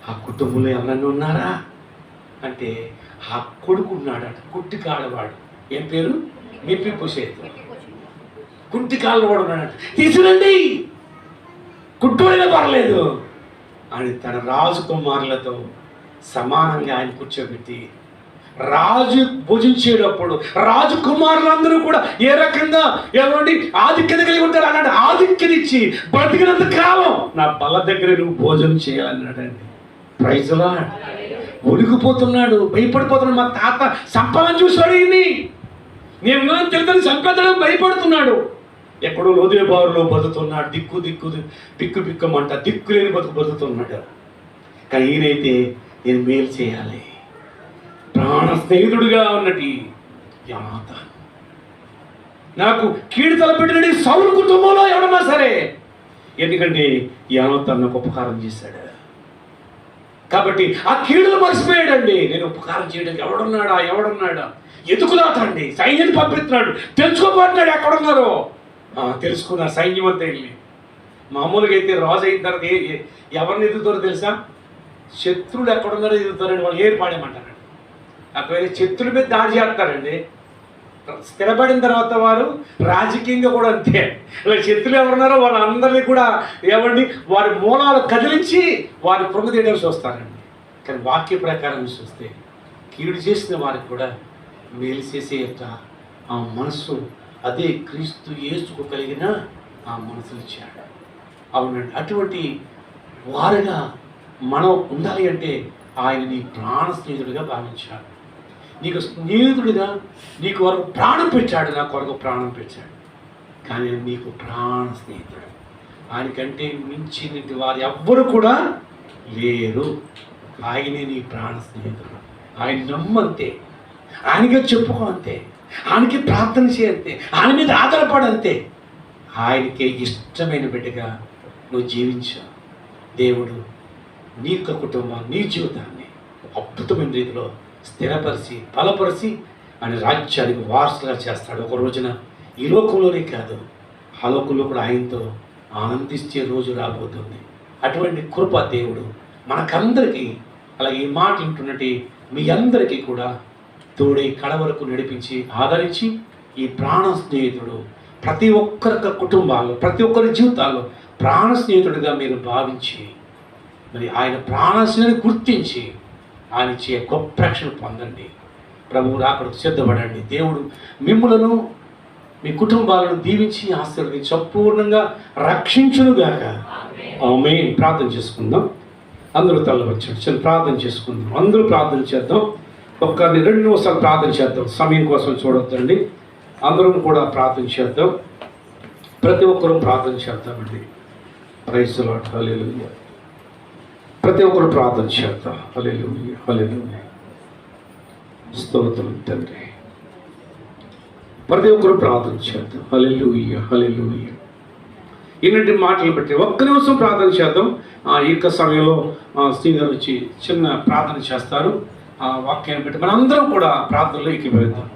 ఆ కుటుంబంలో ఎవరన్నా ఉన్నారా అంటే ఆ కొడుకు ఉన్నాడట, కుట్టి కాడవాడు. ఏం పేరు? మెఫీబోషెతు. కుంటి కాళ్ళు కూడా ఉన్నాడు, తీసుకురండి, కుట్టుడైనా పర్లేదు అని తన రాజకుమారులతో సమానంగా ఆయన కూర్చోబెట్టి రాజు భుజించేటప్పుడు రాజకుమారులందరూ కూడా ఏ రకంగా ఏమండి ఆధిక్యత కలిగి ఉంటారు అన్నాడు. ఆధిక్యనిచ్చి బ్రతికినంత కాలం నా బల్ల దగ్గర నువ్వు భోజనం చేయాలన్నాడండి. Praise lord. ఒలిగిపోతున్నాడు, భయపడిపోతున్నాడు. మా తాత సంపాదన చూసాడు, ఈయన్ని నేను తెలుసు చంపేద్దాం భయపడుతున్నాడు. ఎక్కడో లోదేబారులో బతుకుతున్నాడు, బిక్కుమంట దిక్కులేని బతుకుతున్నాడు. కానీ ఈయనైతే నేను మేలు చేయాలి, ప్రాణ స్నేహితుడిగా ఉన్నటి యోనాతాను, నాకు కీడు తలపెట్టినది సౌలు కుటుంబంలో ఎవడన్నా సరే, ఎందుకంటే యోనాతాను నాకు ఉపకారం చేశాడు కాబట్టి ఆ కీడులు మర్చిపోయాడండి. నేను ఉపకారం చేయడానికి ఎవడున్నాడా ఎదుకులాతండి, సైన్యాన్ని పంపిస్తున్నాడు, తెలుసుకోబోతున్నాడు ఎక్కడున్నారో. తెలుసుకున్న సైన్యం అంతా వెళ్ళి మామూలుగా అయితే రాజు అయిన తర్వాత ఎవరిని ఎదుగుతారో తెలుసా? శత్రువులు ఎక్కడున్నారో ఎదుగుతారండి, వాళ్ళు ఏర్పాడేమంటారండి. అక్కడ శత్రుల మీద దాడి చేస్తారండి. స్థిరపడిన తర్వాత వారు రాజకీయంగా కూడా అంతే, ఇలా శత్రులు ఎవరున్నారో వాళ్ళందరినీ కూడా ఏమండి వారి మూలాలు కదిలించి వారి పొంగు తీయడం చూస్తారండి. కానీ వాక్య ప్రకారం చూస్తే కీడు చేసిన వారికి కూడా మేలు చేసే యొక్క ఆ మనస్సు, అదే క్రీస్తు యేసుకు కలిగిన ఆ మనసులు ఇచ్చాడు. అవునండి, అటువంటి వారుగా మనం ఉండాలి అంటే ఆయన నీ ప్రాణ స్నేహితుడిగా భావించాడు. నీకు స్నేహితుడిగా నీకు వరకు ప్రాణం పెట్టాడు, నా కొరకు ప్రాణం పెట్టాడు. కానీ నీకు ప్రాణ స్నేహితుడు, ఆయనకంటే మించినటువంటి వారు ఎవ్వరు కూడా లేరు. ఆయనే నీ ప్రాణ స్నేహితుడు. ఆయన నమ్మంతే, ఆయనకే చెప్పుకో అంతే, ఆయనకి ప్రార్థన చేయంతే, ఆయన మీద ఆధారపడంతే, ఆయనకే ఇష్టమైన బిడ్డగా నువ్వు జీవించావు. దేవుడు నీ యొక్క కుటుంబాన్ని, నీ జీవితాన్ని అద్భుతమైన రీతిలో స్థిరపరిచి బలపరిచి ఆయన రాజ్యానికి వారసుగా చేస్తాడు. ఒక రోజున ఈ లోకంలోనే కాదు, ఆ లోకంలో కూడా ఆయనతో ఆనందించే రోజు రాబోతుంది. అటువంటి కృప దేవుడు మనకందరికీ, అలాగే ఈ మాట వింటున్నట్టు మీ అందరికీ కూడా తోడై కడ వరకు నడిపించి ఆదరించి ఈ ప్రాణ స్నేహితుడు ప్రతి ఒక్కరి కుటుంబాల్లో, ప్రతి ఒక్కరి జీవితాల్లో ప్రాణ స్నేహితుడిగా మీరు భావించి మరి ఆయన ప్రాణ స్నేహితుడిని గుర్తించి ఆయన ఇచ్చే గొప్ప రక్షణ పొందండి. ప్రభువు రాకడకు సిద్ధపడండి. దేవుడు మిమ్ములను మీ కుటుంబాలను దీవించి ఆశీర్వదించి సంపూర్ణంగా రక్షించునుగాక. ఆమేన్. ప్రార్థన చేసుకుందాం. అందరూ తల్లవచ్చాడు, చిన్న ప్రార్థన చేసుకుందాం. అందరూ ప్రార్థన చేద్దాం. ఒక్క 2 నిమిషాలు ప్రార్థన చేద్దాం. సమయం కోసం చూడొద్దండి, అందరం కూడా ప్రార్థన చేద్దాం. ప్రతి ఒక్కరూ ప్రార్థన చేద్దామండి. Praise the lord. హల్లెలూయా. ప్రతి ఒక్కరు ప్రార్థన చేద్దాం. హల్లెలూయా, హల్లెలూయా. స్తోత్రం తండ్రి. ప్రతి ఒక్కరు ప్రార్థన చేద్దాం. హల్లెలూయా, హల్లెలూయా. ఇలాంటి మాటలు బట్టి ఒక్క నిమిషం ప్రార్థన చేద్దాం. ఈ యొక్క సమయంలో శ్రీగారు వచ్చి చిన్న ప్రార్థన చేస్తారు. ఆ వాక్యాన్ని బట్టి మనందరం కూడా ప్రార్థనలో ఎక్కిపోయిద్దాం.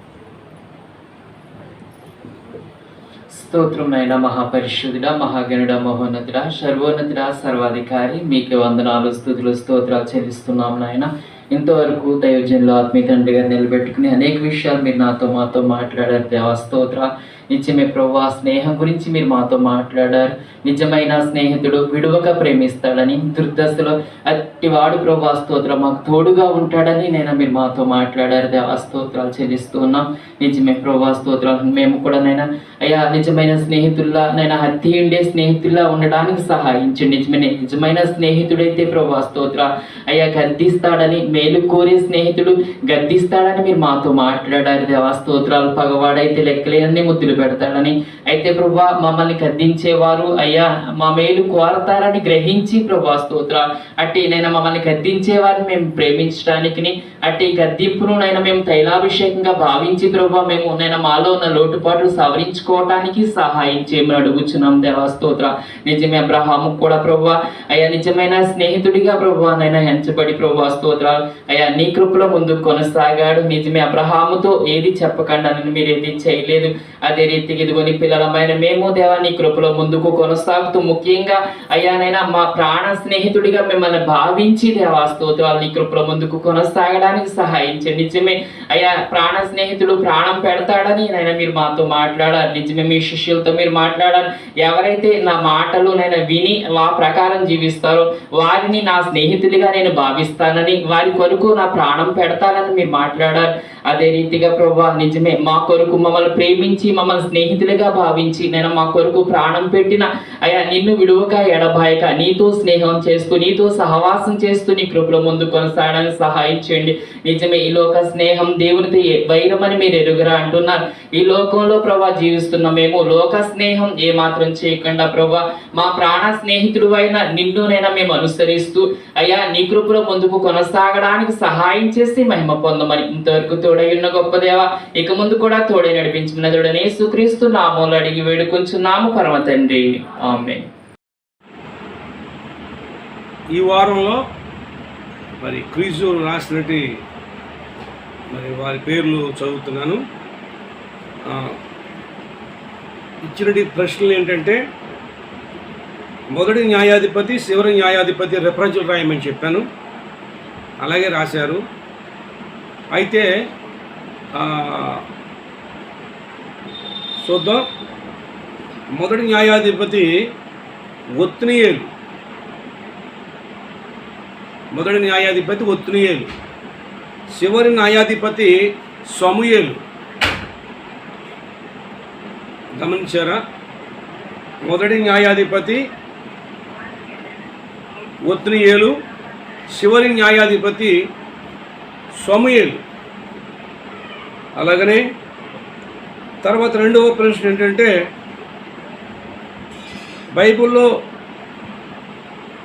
స్తోత్రం నాయన, మహాపరిశుద్ధుడా, మహాగణుడ, మహోన్నతుడా, సర్వోన్నతుడా, సర్వాధికారి, మీకే వందనాలు, స్తుతులు, స్తోత్రాలు చెల్లిస్తున్నాం నాయన. ఇంతవరకు దైవజనులు ఆత్మీయ తండ్రిగా నిలబెట్టుకుని అనేక విషయాలు మీరు మాతో మాట్లాడారు దేవా. స్తోత్ర. నిజమే ప్రభువా, స్నేహం గురించి మీరు మాతో మాట్లాడారు. నిజమైన స్నేహితుడు విడువక ప్రేమిస్తాడని, దుర్దశలో అట్టివాడు ప్రభువా స్తోత్రం మాకు తోడుగా ఉంటాడని నేను మీరు మాతో మాట్లాడారు దేవా. స్తోత్రాలు చెల్లిస్తూ ఉన్నాం. నిజమే ప్రభువా స్తోత్రాలు. మేము కూడా నైనా అయ్యా నిజమైన స్నేహితుల్లా నైనా హత్తి ఉండే స్నేహితుల్లా ఉండడానికి సహాయించండి. నిజమైన స్నేహితుడైతే ప్రభువా స్తోత్ర అయ్యా గద్దిస్తాడని, మేలు కోరే స్నేహితుడు గద్దిస్తాడని మీరు మాతో మాట్లాడారు దేవా. స్తోత్రాలు. పగవాడైతే లెక్కలేనన్ని ముద్దులు పెడతాడని, అయితే ప్రభువా మమ్మల్ని గద్దించేవారు అయ్యా మా మేలు కోరతారని గ్రహించి ప్రభువా స్తోత్ర అట్టి నైనా మమ్మల్ని గద్దించేవారిని మేము ప్రేమించడానికి, అట్టి గద్దింపును నైనా మేము తైలాభిషేకంగా భావించి ప్రభువా మేము నైనా మాలో ఉన్న లోటుపాట్లు సవరించుకోవటానికి సహాయం చేయమని అడుగుచున్నాం దేవా. స్తోత్ర. నిజమే అబ్రహాము కూడా ప్రభువా అయ్యా నిజమైన స్నేహితుడిగా ప్రభువా నైనా ఎంచబడి ప్రభువా స్తోత్ర అయ్యా నీ కృపలో ముందుకు కొనసాగాడు. నిజమే అబ్రహాముతో ఏది చెప్పకుండా మీరు ఏది చేయలేదు. అదే రీతికి ఇదిగోని పిల్లలమైన మేము దేవా నీ కృపలో ముందుకు కొనసాగుతూ ముఖ్యంగా అయ్యానైనా మా ప్రాణ స్నేహితుడిగా మిమ్మల్ని భావించి దేవా స్తోత్రాలు నీ కృపలో ముందుకు కొనసాగడానికి కొనసాగడానికి సహాయించండి. నిజమే అయ్యా, ప్రాణ స్నేహితుడు ప్రాణం పెడతాడని నైనా మీరు మాతో మాట్లాడారు. నిజమే మీ శిష్యులతో మీరు మాట్లాడారు. ఎవరైతే నా మాటలు నైనా విని ఆ ప్రకారం జీవిస్తారో వారిని నా స్నేహితుడిగా నేను భావిస్తానని, వారి కొరకు నా ప్రాణం పెడతానని మీరు మాట్లాడారు. అదే రీతిగా ప్రభువా నిజమే మా కొరకు మమ్మల్ని ప్రేమించి మమ్మల్ని స్నేహితులుగా భావించి నేను మా కొరకు ప్రాణం పెట్టిన అయ్యా నిన్ను విడువక ఎడబాయక నీతో స్నేహం చేస్తూ నీతో సహవాసం చేస్తూ నీ కృపలో ముందు కొనసాగడానికి సహాయం చేయండి. నిజమే ఈ లోక స్నేహం దేవునితో వైరమని మీరు ఎరుగురా అంటున్నారు. ఈ లోకంలో ప్రభా జీవిస్తున్న మేము లోక స్నేహం ఏమాత్రం చేయకుండా ప్రభా మా ప్రాణ స్నేహితుడు అయిన నిన్నునైనా మేము అనుసరిస్తూ అయ్యా నీ కృపలో ముందుకు కొనసాగడానికి సహాయం చేసి మహిమ పొందమని ఇంతవరకు తోడై ఉన్న గొప్ప దేవ ఇక ముందు కూడా తోడై నడిపించినదుడని యేసుక్రీస్తు నామములో అడిగి వేడుకొంచున్నాము పరమ తండ్రి, ఆమేన్. ఈ వారంలో మరి క్రీజు రాసినట్టు మరి వారి పేర్లు చదువుతున్నాను. ఇచ్చినటి ప్రశ్నలు ఏంటంటే, మొదటి న్యాయాధిపతి చివరి న్యాయాధిపతి రెఫరెన్సులు రాయమని చెప్పాను, అలాగే రాశారు. అయితే చూద్దాం. మొదటి న్యాయాధిపతి ఒత్నియేలు, చివరి న్యాయాధిపతి సమూయేలు. గమనించారా? మొదటి న్యాయాధిపతి ఒత్నియేలు, చివరి న్యాయాధిపతి సమూయేలు. అలాగనే తర్వాత రెండవ ప్రశ్న ఏంటంటే, బైబిల్లో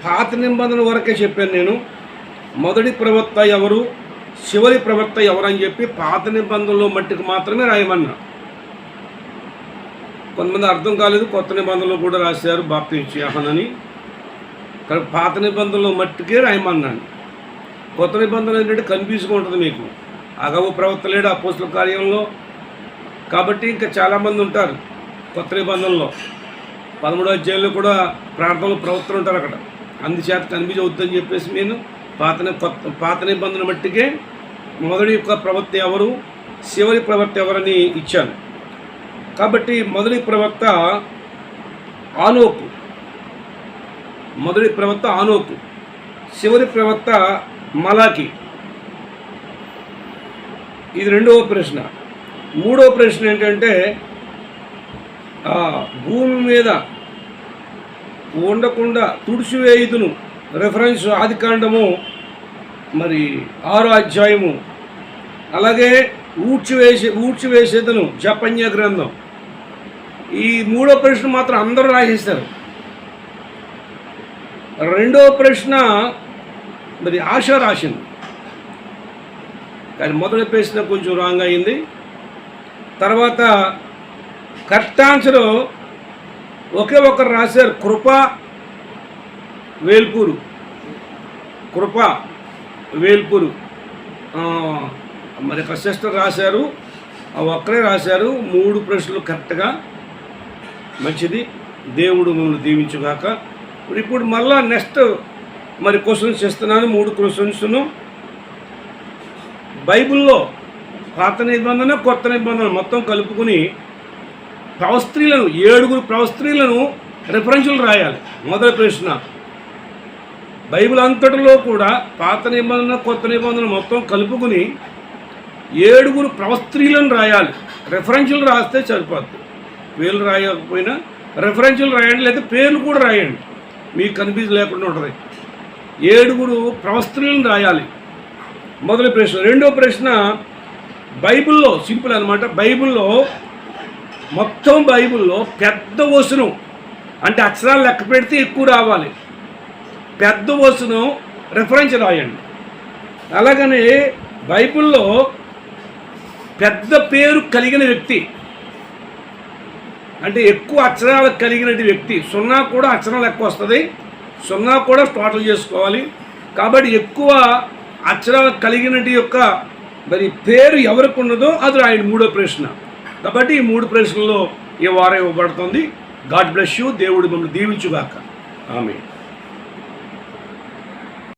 పాత నిబంధన వరకే చెప్పాను నేను. మొదటి ప్రవక్త ఎవరు, చివరి ప్రవక్త ఎవరు అని చెప్పి పాత నిబంధనలో మట్టికి మాత్రమే రాయమన్నా. కొంతమంది అర్థం కాలేదు, కొత్త నిబంధనలు కూడా రాశారు బాప్తిస్మ యోహానని. కానీ పాత నిబంధనలో మట్టికే రాయమన్నాను. కొత్త నిబంధనలు ఏంటంటే కన్ఫ్యూజ్గా ఉంటుంది మీకు. అగవు ప్రవక్త లేడు అపోస్తల కార్యంలో, కాబట్టి ఇంకా చాలామంది ఉంటారు కొత్త నిబంధనలో. 13వ అధ్యాయంలో కూడా ప్రార్థనలు ప్రవక్తలు ఉంటారు అక్కడ. అందుచేత కన్ఫ్యూజ్ అవుతుందని చెప్పేసి నేను పాత నిబంధన మట్టికే మొదటి యొక్క ప్రవక్త ఎవరు, చివరి ప్రవక్త ఎవరని ఇచ్చాను. కాబట్టి మొదటి ప్రవక్త ఆనోకు, చివరి ప్రవక్త మలాకి. ఇది రెండవ ప్రశ్న. మూడవ ప్రశ్న ఏంటంటే, భూమి మీద ఉండకుండా తుడిచివేయుదును, రెఫరెన్స్ ఆదికాండము మరి 6వ అధ్యాయము. అలాగే ఊడ్చివేసేదను జపన్య గ్రంథం. ఈ మూడో ప్రశ్న మాత్రం అందరూ రాసేస్తారు. రెండవ ప్రశ్న మరి ఆశ రాసింది, కానీ మొదటి ప్రశ్న కొంచెం రాంగ్ అయింది. తర్వాత కరెక్ట్ ఆన్సర్ ఒకే ఒకరు రాశారు, కృపా వేల్పూరు మరి ఒక సిస్టర్ రాశారు, ఒక్కరే రాశారు. 3 ప్రశ్నలు కరెక్ట్గా. మంచిది, దేవుడు మిమ్మల్ని దీవించుగాక. ఇప్పుడు మళ్ళా నెక్స్ట్ మరి క్వశ్చన్స్ ఇస్తున్నాను. 3 క్వశ్చన్స్ను బైబిల్లో పాత నిబంధన కొత్త నిబంధన మొత్తం కలుపుకుని ప్రవస్త్రీలను 7 ప్రవస్త్రీలను రిఫరెన్సులు రాయాలి. మొదటి ప్రశ్న, బైబిల్ అంతటిలో కూడా పాత నిబంధన కొత్త నిబంధన మొత్తం కలుపుకుని 7 ప్రవస్త్రీలను రాయాలి. రెఫరెన్సులు రాస్తే సరిపోద్ది, పేర్లు రాయకపోయినా రెఫరెన్సులు రాయండి, లేదా పేర్లు కూడా రాయండి, మీకు కన్ఫ్యూజ్ లేకుండా ఉంటుంది. 7 ప్రవస్త్రీలను రాయాలి. మొదటి ప్రశ్న. రెండో ప్రశ్న, బైబిల్లో సింపుల్ అనమాట. మొత్తం బైబిల్లో పెద్ద వచనం అంటే అక్షరాలు లెక్క పెడితే ఎక్కువ రావాలి. పెద్ద వచనం రెఫరెన్స్ రాయండి. అలాగనే బైబిల్లో పెద్ద పేరు కలిగిన వ్యక్తి అంటే ఎక్కువ అక్షరాలు కలిగిన వ్యక్తి, 0 కూడా అక్షరాలు ఎక్కువ వస్తుంది, 0 కూడా టోటల్ చేసుకోవాలి. కాబట్టి ఎక్కువ అక్షరాలు కలిగిన యొక్క మరి పేరు ఎవరికి ఉన్నదో అది రాయండి. 3వ ప్రశ్న. కాబట్టి ఈ 3 ప్రశ్నల్లో ఈ వారం ఇవ్వబడుతుంది. God bless you. దేవుడు మిమ్మల్ని దీవించుగాక. ఆమేన్.